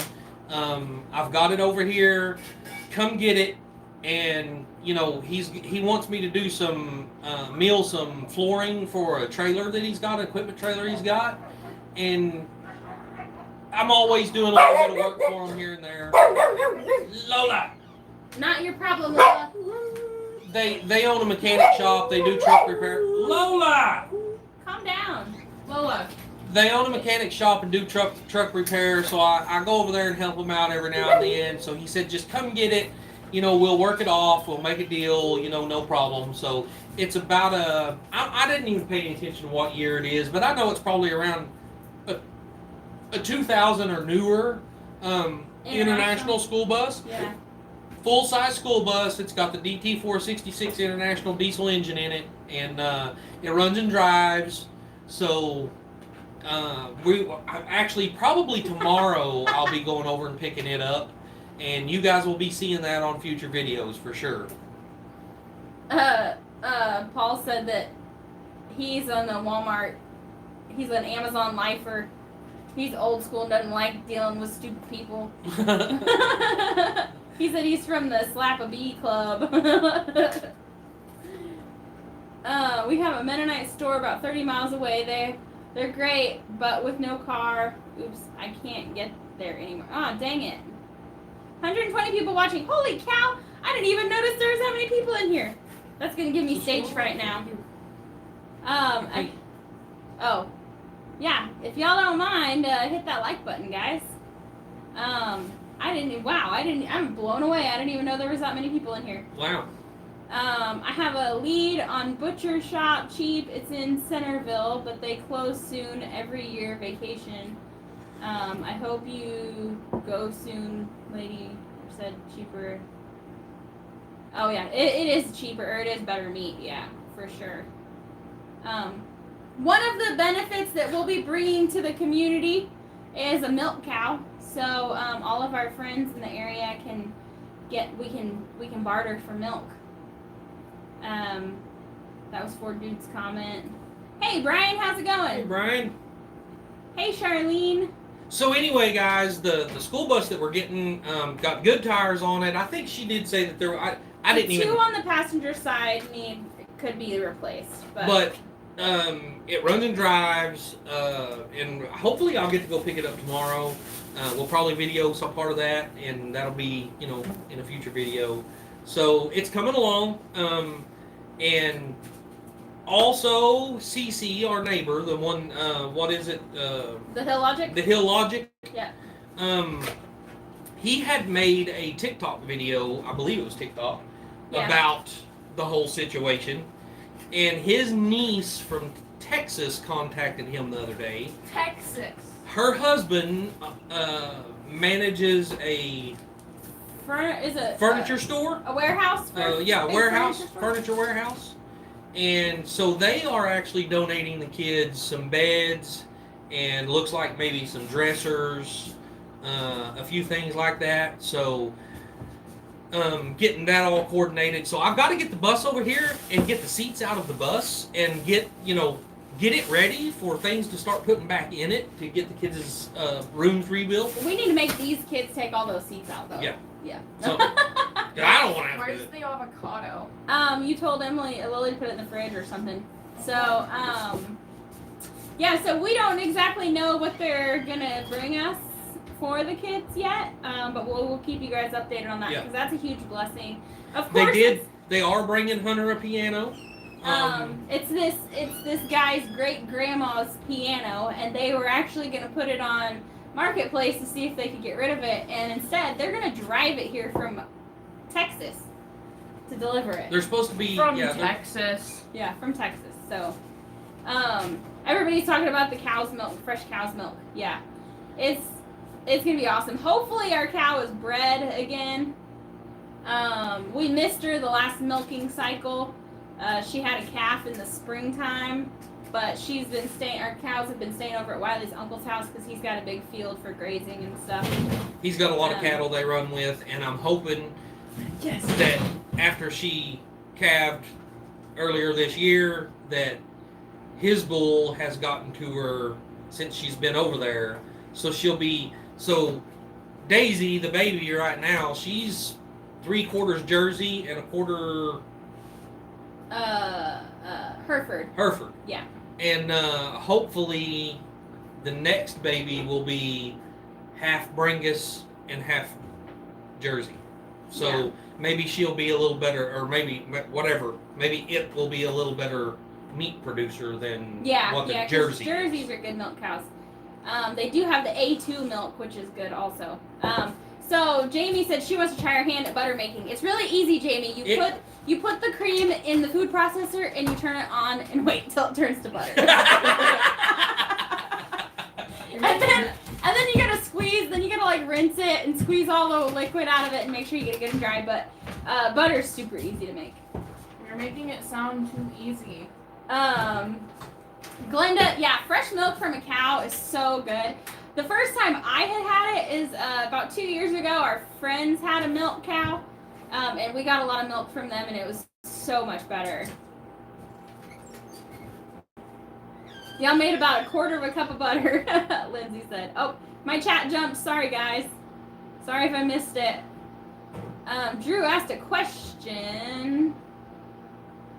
I've got it over here. Come get it." And he wants me to do some flooring for a trailer that he's got, an equipment trailer he's got, and I'm always doing a little bit of work for him here and there. Lola,
Not your problem, Lola.
they own a mechanic shop. They do truck repair. Lola,
Calm down.
Lola.
they own a mechanic shop and do truck repair. So I go over there and help them out every now and then. So he said, just come get it. We'll work it off. We'll make a deal. No problem. So it's about I didn't even pay any attention to what year it is, but I know it's probably around a 2000 or newer international school bus.
Yeah.
Full-size school bus. It's got the DT466 International diesel engine in it, and it runs and drives. So actually probably tomorrow I'll be going over and picking it up. And you guys will be seeing that on future videos for sure.
Paul said that he's on the Walmart. He's an Amazon lifer. He's old school and doesn't like dealing with stupid people. He said he's from the Slap a Bee Club. We have a Mennonite store about 30 miles away. They're great, but with no car. Oops, I can't get there anymore. Oh, dang it. 120 people watching. Holy cow! I didn't even notice there was that many people in here. That's gonna give me stage fright now. Yeah. If y'all don't mind, hit that like button, guys. I'm blown away. I didn't even know there was that many people in here.
Wow.
I have a lead on Butcher Shop Cheap. It's in Centerville, but they close soon every year vacation. I hope you go soon, lady. Said cheaper. Oh yeah, it is cheaper, or it is better meat. Yeah, for sure. One of the benefits that we'll be bringing to the community is a milk cow. So all of our friends in the area can we can barter for milk. That was Ford Dude's comment. Hey Brian, how's it going?
Hey Brian.
Hey Charlene.
So anyway, guys, the school bus that we're getting got good tires on it. I think she did say that there were. I didn't even.
Two on the passenger side could be replaced, but
it runs and drives, and hopefully I'll get to go pick it up tomorrow. We'll probably video some part of that, and that'll be in a future video. So it's coming along, and also CC, our neighbor, the one, what is it?
the Hill Logic.
The Hill Logic.
Yeah.
He had made a TikTok video, I believe it was TikTok,
Yeah.
about the whole situation. And his niece from Texas contacted him the other day.
Texas.
Her husband manages a furniture store.
A warehouse?
Yeah, a warehouse,
Store?
furniture warehouse. And so they are actually donating the kids some beds and looks like maybe some dressers, a few things like that. So getting that all coordinated. So I've got to get the bus over here and get the seats out of the bus and get it ready for things to start putting back in it to get the kids' rooms rebuilt.
We need to make these kids take all those seats out, though.
Yeah.
Yeah.
So, I don't want to have
Where's
to.
the avocado?
You told Lily to put it in the fridge or something. So, yeah, so we don't exactly know what they're going to bring us for the kids yet, but we'll keep you guys updated on that because that's a huge blessing. Of course,
They are bringing Hunter a piano.
It's this guy's great grandma's piano, and they were actually going to put it on Marketplace to see if they could get rid of it, and instead they're going to drive it here from Texas to deliver it.
They're supposed to be
From Texas.
Yeah, from Texas. So, everybody's talking about the cow's milk, fresh cow's milk. Yeah, it's gonna be awesome. Hopefully, our cow is bred again. We missed her the last milking cycle. She had a calf in the springtime, but our cows have been staying over at Wiley's uncle's house because he's got a big field for grazing and stuff.
He's got a lot of cattle they run with, and I'm hoping that after she calved earlier this year, that his bull has gotten to her since she's been over there. So Daisy, the baby right now, she's 3/4 Jersey and 1/4 Hereford.
Yeah.
And hopefully the next baby will be half Bringus and half Jersey. So maybe she'll be a little better, or maybe whatever. Maybe it will be a little better meat producer than what the Jersey.
Jerseys are good milk cows. They do have the A2 milk, which is good also. So Jamie said she wants to try her hand at butter making. It's really easy, Jamie. You put the cream in the food processor and you turn it on and wait until it turns to butter. and then you gotta squeeze. Then you gotta like rinse it and squeeze all the liquid out of it and make sure you get it good and dry. But butter's super easy to make.
You're making it sound too easy.
Glenda, fresh milk from a cow is so good. The first time I had it is about 2 years ago. Our friends had a milk cow, and we got a lot of milk from them, and it was so much better. Y'all made about 1/4 cup of butter, Lindsay said. Oh, my chat jumped. Sorry, guys. Sorry if I missed it. Drew asked a question.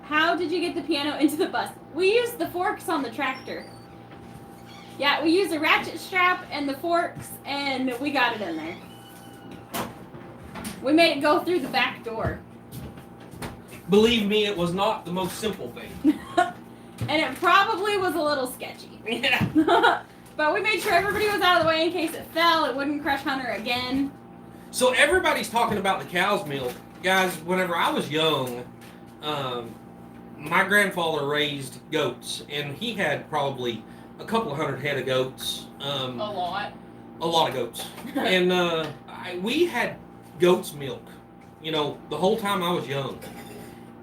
How did you get the piano into the bus? We used the forks on the tractor. Yeah, we used a ratchet strap and the forks, and we got it in there. We made it go through the back door.
Believe me, it was not the most simple thing.
And it probably was a little sketchy.
Yeah.
But we made sure everybody was out of the way in case it fell. It wouldn't crush Hunter again.
So everybody's talking about the cow's milk. Guys, whenever I was young, my grandfather raised goats, and he had probably a couple of hundred head of goats.
A lot.
A lot of goats. And we had goat's milk, the whole time I was young.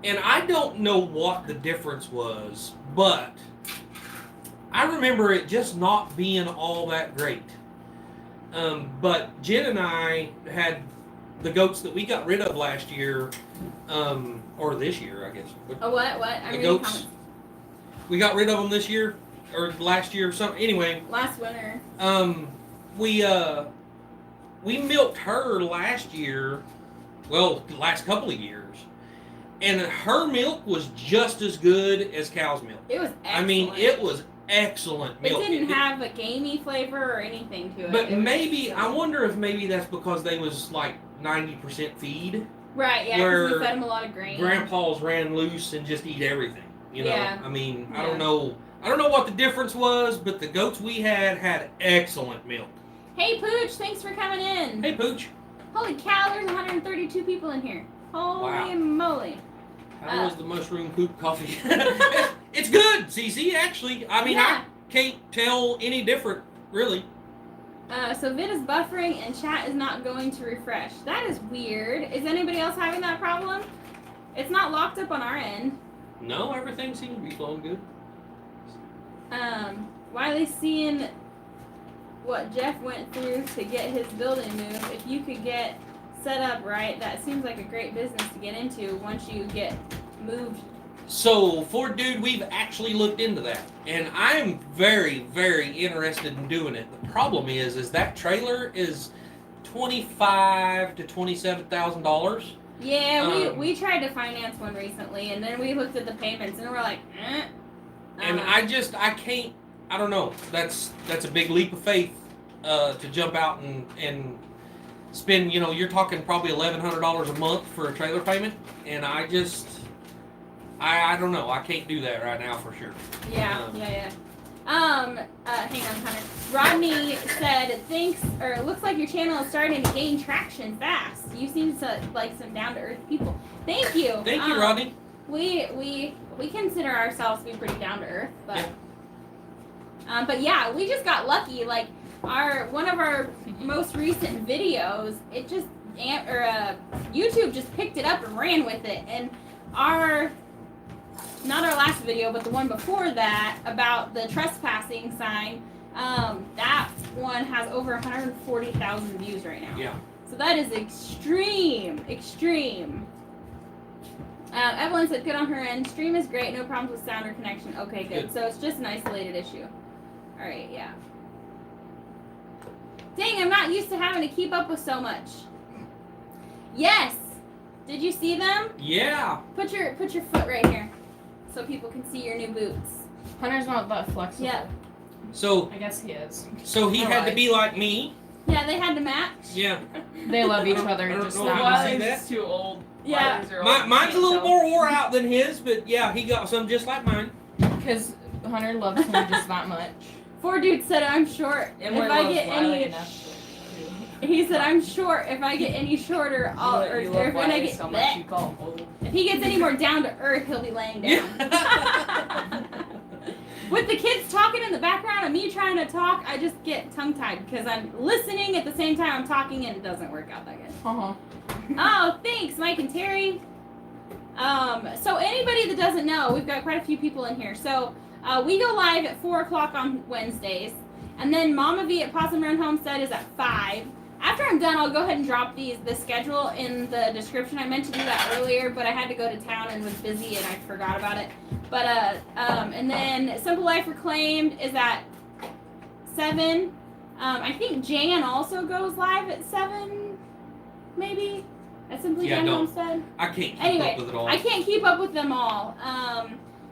And I don't know what the difference was, but I remember it just not being all that great. But Jen and I had the goats that we got rid of last year, or this year, I guess.
Oh, what? I'm
The
reading
goats.
comments.
We got rid of them this year, or last year, or something. Anyway,
Last winter.
we milked her last year, well, the last couple of years, and her milk was just as good as cow's milk.
It was excellent.
I mean, it was excellent milk.
It didn't have a gamey flavor or anything to it.
But
It was
maybe, I
excellent.
wonder if maybe that's because they was like 90% feed.
Right, yeah,
where
because we fed them a lot of grain.
Grandpa's ran loose and just eat everything.
Yeah.
I mean, I
Yeah.
don't know what the difference was, but the goats we had excellent milk.
Hey, Pooch, thanks for coming in.
Hey, Pooch.
Holy cow, there's 132 people in here. Holy
Wow.
moly.
How was the mushroom poop coffee? It's good, Cece, actually. I mean,
Yeah.
I can't tell any different, really.
So Vid is buffering and chat is not going to refresh. That is weird. Is anybody else having that problem? It's not locked up on our end.
No, everything seems to be flowing good.
Wiley's seeing what Jeff went through to get his building moved. If you could get set up right, that seems like a great business to get into once you get moved.
So, for dude, we've actually looked into that, and I'm very, very interested in doing it. The problem is that trailer is $25,000 to $27,000.
Yeah, we tried to finance one recently, and then we looked at the payments, and we're like,
And I can't. I don't know. That's a big leap of faith to jump out and spend. You're talking probably $1,100 a month for a trailer payment, and I don't know. I can't do that right now for sure.
Yeah. Hang on, Hunter. Rodney said, "Thanks," or it looks like your channel is starting to gain traction fast. You seem like some down to earth people. Thank you.
Thank you, Rodney.
We consider ourselves to be pretty down to earth, but yeah, we just got lucky. Like one of our most recent videos, it just YouTube just picked it up and ran with it, and not our last video, but the one before that about the trespassing sign, that one has over 140,000 views right now.
Yeah.
So that is extreme. Evelyn said, good on her end. Stream is great, no problems with sound or connection. Okay, good. So it's just an isolated issue. All right, yeah. Dang, I'm not used to having to keep up with so much. Yes. Did you see them?
Yeah.
Put your foot right here, so people can see your new boots.
Hunter's not that flexible.
Yeah.
So
I guess he is.
So he had to be like me.
Yeah, they had to match.
Yeah.
They love each
I
other
don't
just
know
that
if
much.
you see that.
Wiley's too old.
Yeah.
Wiley's are old.
Mine's a
Can't
little
tell.
more wore out than his, but yeah, he got some just like mine.
Because Hunter loves him just that much.
Four dudes said I'm short.
And
If
we're
I
loves
get
Wiley
any,
enough to-
he said I'm short. If I get any shorter, I'll. Or
You
if
love
when I
Wiley
get
so much you call him old.
if he gets any more down to earth, he'll be laying down. With the kids talking in the background and me trying to talk, I just get tongue-tied because I'm listening at the same time I'm talking and it doesn't work out that good.
Uh-huh.
Oh, thanks, Mike and Terry. So anybody that doesn't know, we've got quite a few people in here. So we go live at 4 o'clock on Wednesdays, and then Mama V at Possum Run Homestead is at 5. After I'm done, I'll go ahead and drop the schedule in the description. I meant to do that earlier, but I had to go to town and was busy and I forgot about it. But and then Simple Life Reclaimed is at 7. I think Jan also goes live at 7, maybe. At Simply Jan
don't.
Homestead.
I can't keep
Anyway,
up with it all.
I can't keep up with them all.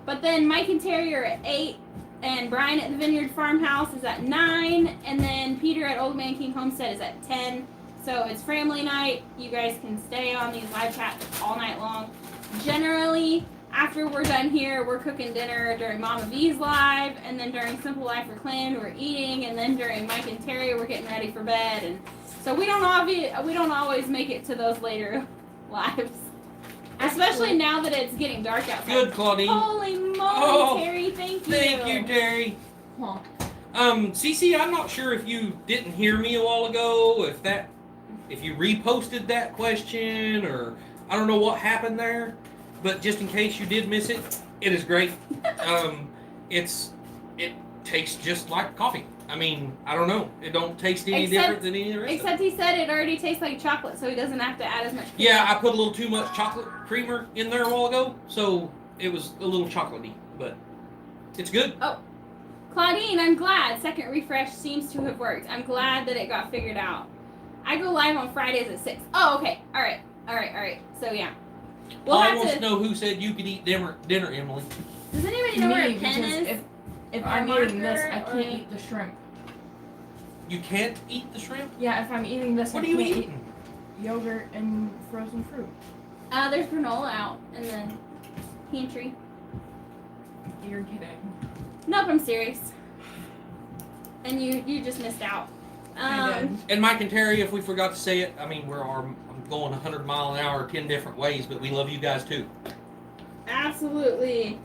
But then Mike and Terry are at 8, and Brian at the Vineyard Farmhouse is at 9, and then Peter at Old Man King Homestead is at 10. So it's Framily night. You guys can stay on these live chats all night long. Generally, after we're done here, we're cooking dinner during Mama V's live, and then during Simple Life Reclaimed, we're eating, and then during Mike and Terry, we're getting ready for bed. And so we don't always make it to those later lives. Especially now that it's getting dark outside.
Good, Claudine.
Holy moly,
Oh,
Terry, thank you.
Thank you, Terry.
Huh.
Cece, I'm not sure if you didn't hear me a while ago, if you reposted that question, or I don't know what happened there, but just in case you did miss it, it is great. It tastes just like coffee. I mean, I don't know. It don't taste any different than any of the rest of it.
Except he said it already tastes like chocolate, so he doesn't have to add as much cream.
Yeah, I put a little too much chocolate creamer in there a while ago, so it was a little chocolatey, but it's good.
Oh, Claudine, I'm glad. Second refresh seems to have worked. I'm glad that it got figured out. I go live on Fridays at 6. Oh, okay. All right. So, yeah. We'll
I
have
want
to
to know who said you could eat dinner, Emily.
Does anybody know where a
Me,
pen
because
is?
if
Or
I'm eating this,
marker,
I
or-
can't eat the shrimp.
You can't eat the shrimp?
Yeah, if I'm eating this,
What
I
are you
can't
eating?
eat yogurt and frozen fruit.
There's granola out in the pantry.
You're kidding.
Nope, I'm serious. And you just missed out.
I did.
And Mike and Terry, if we forgot to say it, I mean, I'm going 100 mile an hour 10 different ways, but we love you guys too.
Absolutely.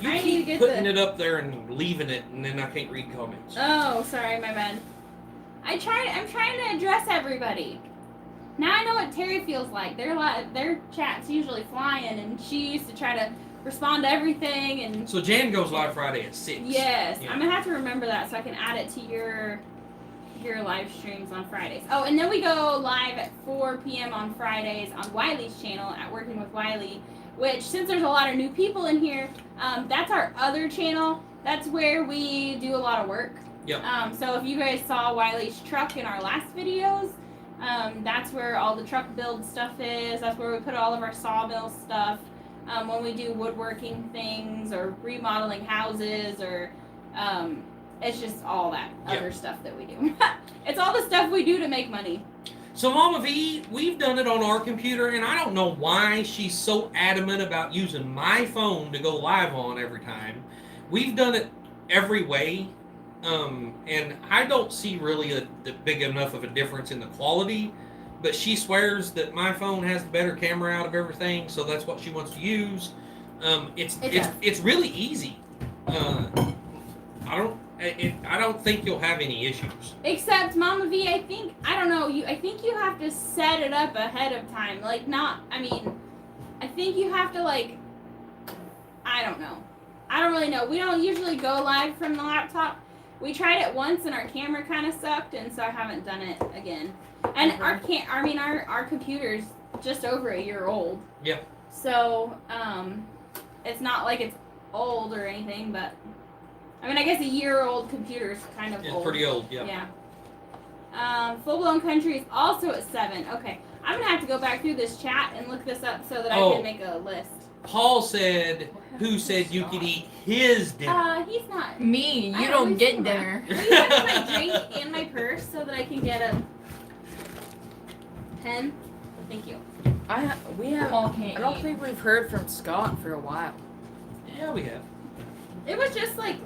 You
I need to
keep
get
putting
the-
it up there and leaving it, and then I can't read comments.
Oh, sorry, my bad. I'm trying to address everybody. Now I know what Terry feels like. Their chat's usually flying, and she used to try to respond to everything. And
So Jan goes live Friday at 6.
yes,
Yeah.
I'm gonna have to remember that so I can add it to your live streams on Fridays. Oh, and then we go live at 4 p.m. on Fridays on Wiley's channel at Working with Wiley. Which, since there's a lot of new people in here, that's our other channel. That's where we do a lot of work.
Yep.
So if you guys saw Wiley's truck in our last videos, that's where all the truck build stuff is. That's where we put all of our sawmill stuff. When we do woodworking things or remodeling houses, or it's just all that other stuff that we do. It's all the stuff we do to make money.
So Mama V, we've done it on our computer, and I don't know why she's so adamant about using my phone to go live on every time. We've done it every way, and I don't see really a big enough of a difference in the quality, but she swears that my phone has the better camera out of everything, so that's what she wants to use. It's really easy. I don't think you'll have any issues.
Except Mama V, I think you have to set it up ahead of time. I think you have to I don't know. I don't really know. We don't usually go live from the laptop. We tried it once and our camera kind of sucked, and so I haven't done it again. And our computer's just over a year old.
Yep.
So, it's not like it's old or anything, but I guess a year-old computer is kind of
It's
old.
pretty old, yeah.
Yeah. Full Blown Country is also at 7. Okay. I'm gonna have to go back through this chat and look this up so that I can make a list.
Paul said, who said you could eat his dinner?
He's not.
Me,
I
you don't
always
get
do that.
dinner.
Will you have my drink and my purse so that I can get a pen? Thank you.
We have.
Paul can't
I don't
eat.
think we've heard from Scott for a while.
Yeah, we have.
It was just like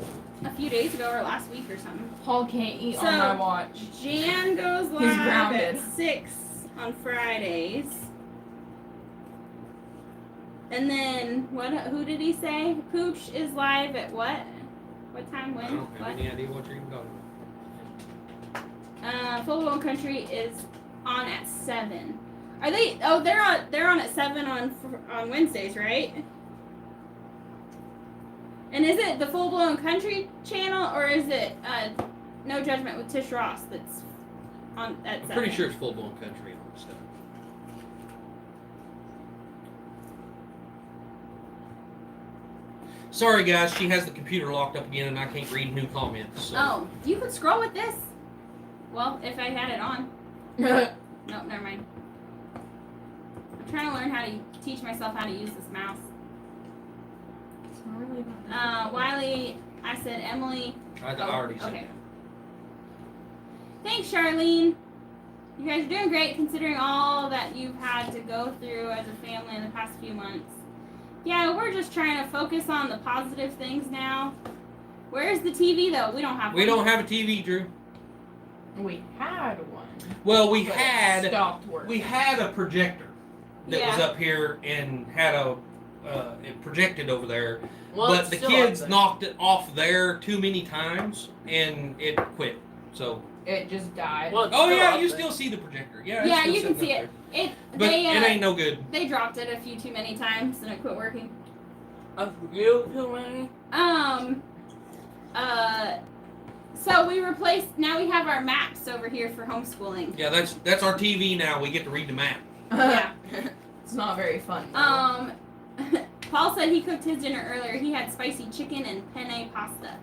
a few days ago or last week or something.
Paul can't eat
So-
on my watch.
Jan goes live
grounded.
at 6 on Fridays. And then who did he say? Pooch is live at what? What time? When?
I don't have
What?
any idea what you're even talking about.
Full Blown Country is on at 7. Are they? Oh, they're on at 7 on Wednesdays, right? And is it the Full Blown Country channel, or is it No Judgment with Tish Ross that's on at 7?
I'm pretty sure it's Full Blown Country on stuff. Sorry guys, she has the computer locked up again and I can't read new comments. So.
Oh, you could scroll with this. Well, if I had it on. Nope, never mind. I'm trying to learn how to teach myself how to use this mouse.
It's not really about
Wiley, I said Emily.
I already said
Okay. Thanks, Charlene. You guys are doing great considering all that you've had to go through as a family in the past few months. Yeah, we're just trying to focus on the positive things now. Where's the TV though? We don't have one.
We don't have a TV, Drew.
We had one.
Well, we
But it
had
stopped working.
a projector that was
Yeah.
up here and had it projected over there.
Well,
But
it's
the
still
kids
up there.
knocked it off there too many times and it quit. So.
It just died.
Oh yeah, you still see the projector. Yeah.
Yeah,
it's still
you can
sitting
see
up
it.
there.
It
But
they
it ain't no good.
they dropped it a few too many times and it quit working.
A few too many.
So we replaced. Now we have our maps over here for homeschooling.
Yeah, that's our TV now. We get to read the map.
Yeah.
It's not very fun. though.
Paul said he cooked his dinner earlier. He had spicy chicken and penne pasta.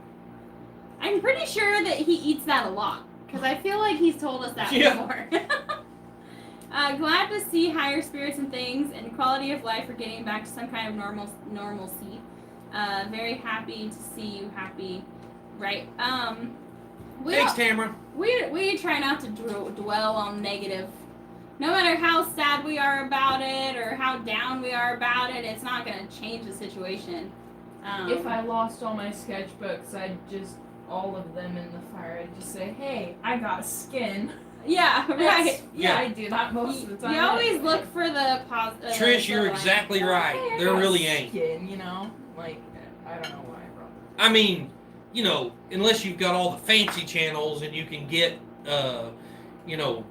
I'm pretty sure that he eats that a lot because I feel like he's told us that
Yeah.
before. Glad to see higher spirits and things and quality of life are getting back to some kind of normalcy. Very happy to see you happy. Right.
Thanks, Tamara.
We try not to dwell on negative. No matter how sad we are about it or how down we are about it, it's not going to change the situation.
If I lost all my sketchbooks, I'd just all of them in the fire. I'd just say, "Hey, I got a skin."
Yeah, right.
Yeah, I do that most of the time.
You always look for the positive.
Trish, you're exactly right.
Hey, I
There
got a
really ain't.
Skin, you know, like I don't know why I brought that.
I mean, you know, unless you've got all the fancy channels and you can get, you know,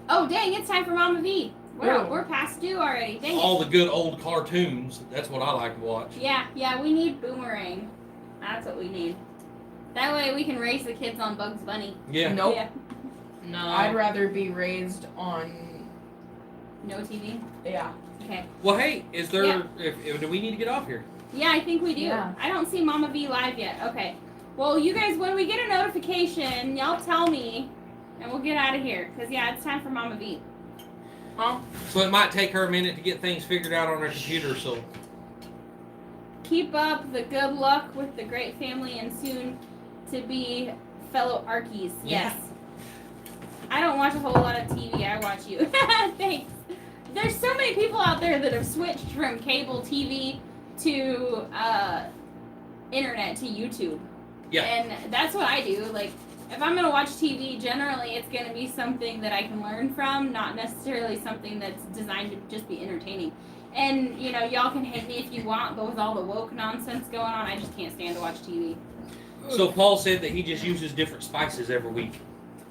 Oh dang! It's time for Mama V.
Ooh.
We're past due already. Dang
all
it.
the good old cartoons. That's what I like to watch.
Yeah. We need Boomerang. That's what we need. That way we can raise the kids on Bugs Bunny.
Yeah.
Nope.
Yeah.
No. I'd rather be raised on.
No TV.
Yeah.
Okay.
Well, hey, is there?
Yeah.
If do we need to get off here?
Yeah, I think we do.
Yeah.
I don't see Mama V live yet. Okay. Well, you guys, when we get a notification, y'all tell me, and we'll get out of here. Because, yeah, it's time for Mama V.
Huh?
So it might take her a minute to get things figured out on her computer. So
Keep up the good luck with the great family and soon to be fellow Arkies. Yes. I don't watch a whole lot of TV. I watch you. Thanks. There's so many people out there that have switched from cable TV to internet to YouTube.
Yeah.
And that's what I do. Like, if I'm going to watch TV, generally it's going to be something that I can learn from, not necessarily something that's designed to just be entertaining. And, you know, y'all can hate me if you want, but with all the woke nonsense going on, I just can't stand to watch TV.
So Paul said that he just uses different spices every week.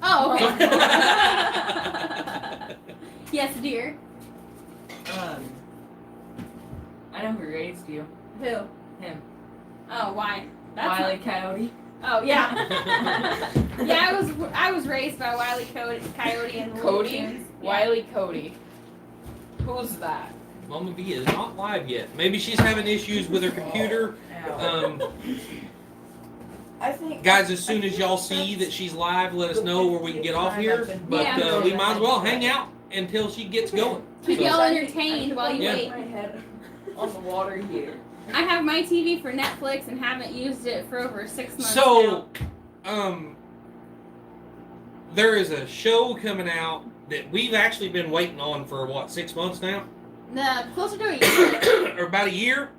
Oh, okay. Yes, dear.
I know who raised you.
Who?
Him.
Oh, why?
Wile E. Coyote.
Oh, yeah. Yeah, I was raised by Wile E. Coyote and Looney
Cody?
Tunes. Yeah.
Wile E. Cody. Who's that?
Mama V is not live yet. Maybe she's having issues with her computer.
I think.
Guys, as soon as y'all see that she's live, let us know where we can get off here. But
Yeah.
we might as well hang out until she gets going.
Keep
So-
y'all entertained while you
Yeah.
wait.
My head on the water here.
I have my TV for Netflix and haven't used it for over 6 months
So,
now.
there is a show coming out that we've actually been waiting on for, what, 6 months now?
Closer to a year.
Or about a year?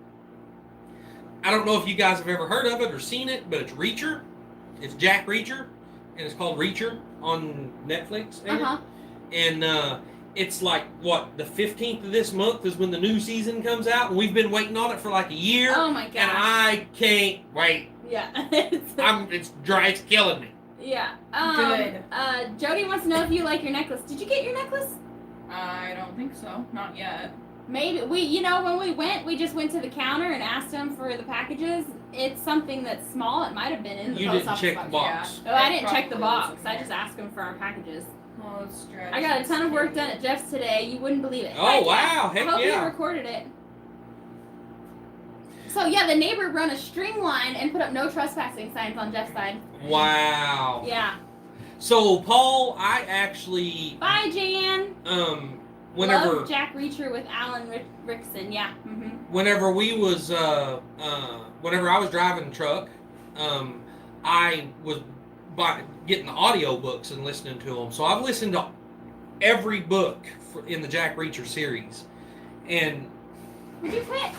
I don't know if you guys have ever heard of it or seen it, but it's Reacher. It's Jack Reacher, and it's called Reacher on Netflix.
Uh-huh.
And it's like, what, the 15th of this month is when the new season comes out, and we've been waiting on it for like a year.
Oh my
And
gosh.
I can't wait.
Yeah.
It's dry. It's killing me.
Yeah.
Good.
Jody wants to know if you like your necklace. Did you get your necklace?
I don't think so. Not yet.
Maybe. When we went, we just went to the counter and asked them for the packages. It's something that's small. It might have been in the
You
post
didn't
office
check the
box.
box.
Oh, I didn't check the
Probably
box.
was in
I
there.
just asked them for our packages.
Oh, it's dry.
I got a ton of work done at Jeff's today. You wouldn't believe it.
Oh,
Hi, Jeff.
wow. Heck
Hope you
yeah.
recorded it. So yeah, the neighbor run a string line and put up no trespassing signs on Jeff's side.
Wow.
Yeah.
So, Paul, I actually,
Bye, Jan.
whenever
Love Jack Reacher with Alan Rickson. Yeah. Mm-hmm.
whenever we was whenever I was driving the truck, I was getting the audio books and listening to them. So I've listened to every book in the Jack Reacher series, and
Would you quit?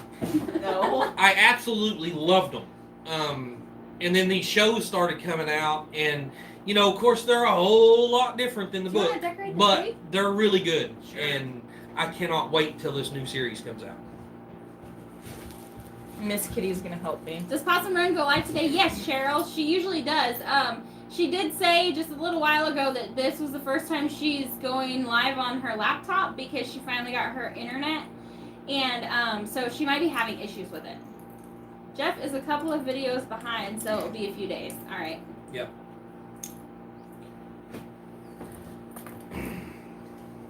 No.
I absolutely loved them. And then these shows started coming out, and you know, of course, they're a whole lot different than the
Do you
book,
wanna decorate the
but
tree?
they're really good,
Sure.
and I cannot wait till this new series comes out.
Miss Kitty's gonna help me.
Does Possum Run go live today? Yes, Cheryl. She usually does. She did say just a little while ago that this was the first time she's going live on her laptop because she finally got her internet, and so she might be having issues with it. Jeff is a couple of videos behind, so it'll be a few days. All right.
Yep.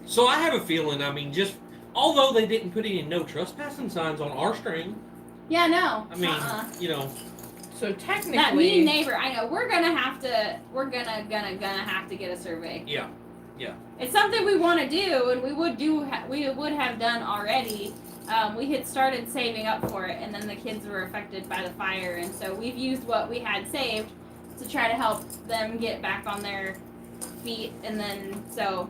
So I have a feeling, I mean, just although they didn't put any no trespassing signs on our stream,
Yeah, no.
I mean, you know,
So
That mean
technically,
neighbor. I know. We're gonna have to. We're gonna have to get a survey.
yeah.
It's something we want to do, and we would do. We would have done already. We had started saving up for it, and then the kids were affected by the fire, and so we've used what we had saved to try to help them get back on their feet, and then so.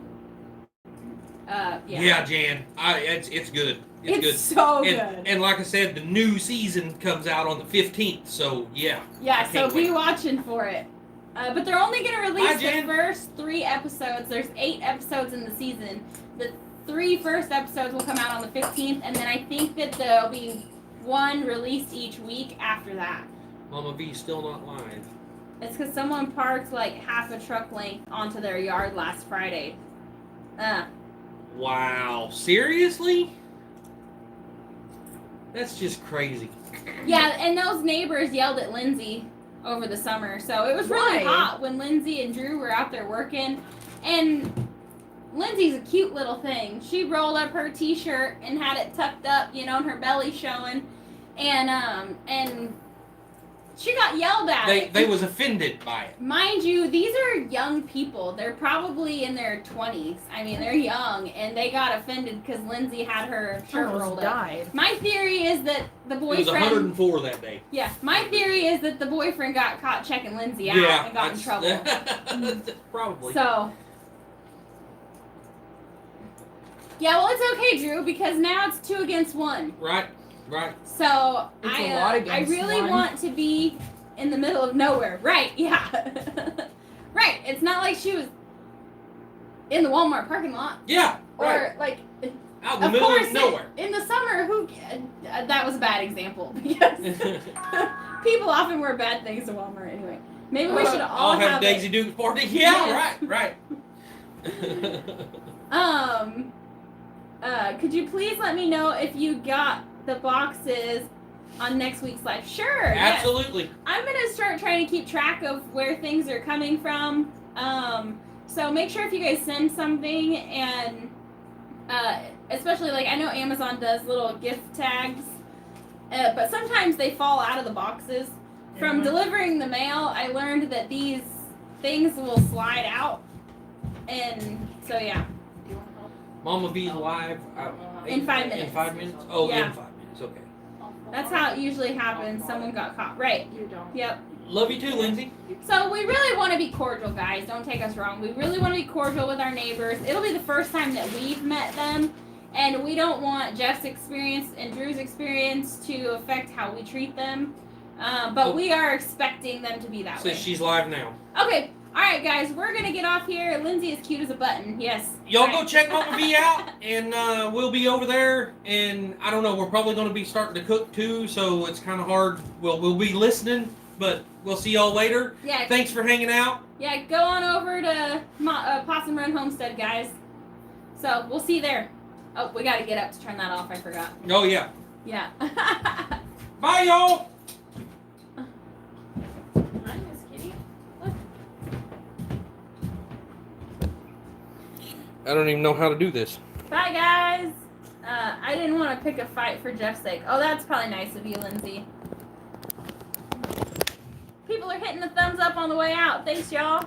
Yeah, Jan, it's good. It's good.
so good.
And like I said, the new season comes out on the 15th, so yeah.
Yeah,
I
so
can't
be
wait.
watching for it. But they're only going to release
Hi,
the
Jan.
first 3 episodes. There's 8 episodes in the season. The 3 first episodes will come out on the 15th, and then I think that there'll be 1 released each week after that.
Mama V's still not live.
It's because someone parked like half a truck length onto their yard last Friday.
Wow, seriously? That's just crazy.
Yeah, and those neighbors yelled at Lindsay over the summer. So it was really
Why?
hot when Lindsay and Drew were out there working. And Lindsay's a cute little thing. She rolled up her t-shirt and had it tucked up, you know, and her belly showing. And she got yelled at.
They was offended by it.
Mind you, these are young people. They're probably in their 20s. I mean, they're young, and they got offended because Lindsay had her shirt rolled
almost
up.
died.
My theory is that the
It was
boyfriend.
104 that day.
Yeah, my theory is that the boyfriend got caught checking Lindsay out and got in trouble.
Probably.
So. Yeah, well, it's okay, Drew, because now it's 2 against 1.
Right.
So
It's
I
a lot against
really
1.
want to be in the middle of nowhere. Right? Yeah. Right. It's not like she was in the Walmart parking lot
Yeah.
or
Right.
like.
Out in the
Of
middle
course,
of nowhere.
in the summer, that was a bad example because people often wear bad things to Walmart anyway. Maybe we should all
I'll have
have
Daisy
it.
Duke's party. Yeah.
Yes.
Right.
Could you please let me know if you got the boxes on next week's live? Sure. Yes.
Absolutely.
I'm gonna start trying to keep track of where things are coming from. So make sure if you guys send something, and especially like I know Amazon does little gift tags, but sometimes they fall out of the boxes. From
Mhm.
delivering the mail, I learned that these things will slide out, and so yeah.
Do you want help?
Mama V's live.
In 5 minutes.
In 5 minutes? Oh,
Yeah.
in 5 minutes. Okay.
That's how it usually happens. Someone got caught. Right.
You don't.
Yep.
Love you too, Lindsay.
So we really want to be cordial, guys. Don't take us wrong. We really want to be cordial with our neighbors. It'll be the first time that we've met them, and we don't want Jeff's experience and Drew's experience to affect how we treat them. But we are expecting them to be that way.
Says she's live now.
Okay. All right, guys. We're gonna get off here. Lindsay is cute as a button. Yes.
Y'all
All
go
right.
check Mama V out, and we'll be over there. And I don't know, we're probably going to be starting to cook too, so it's kind of hard. We'll be listening, but we'll see y'all later.
Yeah.
Thanks for hanging out.
Yeah. Go on over to Possum Run Homestead, guys. So we'll see you there. Oh, we got to get up to turn that off. I forgot.
Oh yeah.
Yeah.
Bye, y'all.
Hi, Miss Kitty. Look.
I don't even know how to do this.
Bye, guys. I didn't want to pick a fight for Jeff's sake. Oh, that's probably nice of you, Lindsay. People are hitting the thumbs up on the way out. Thanks, y'all.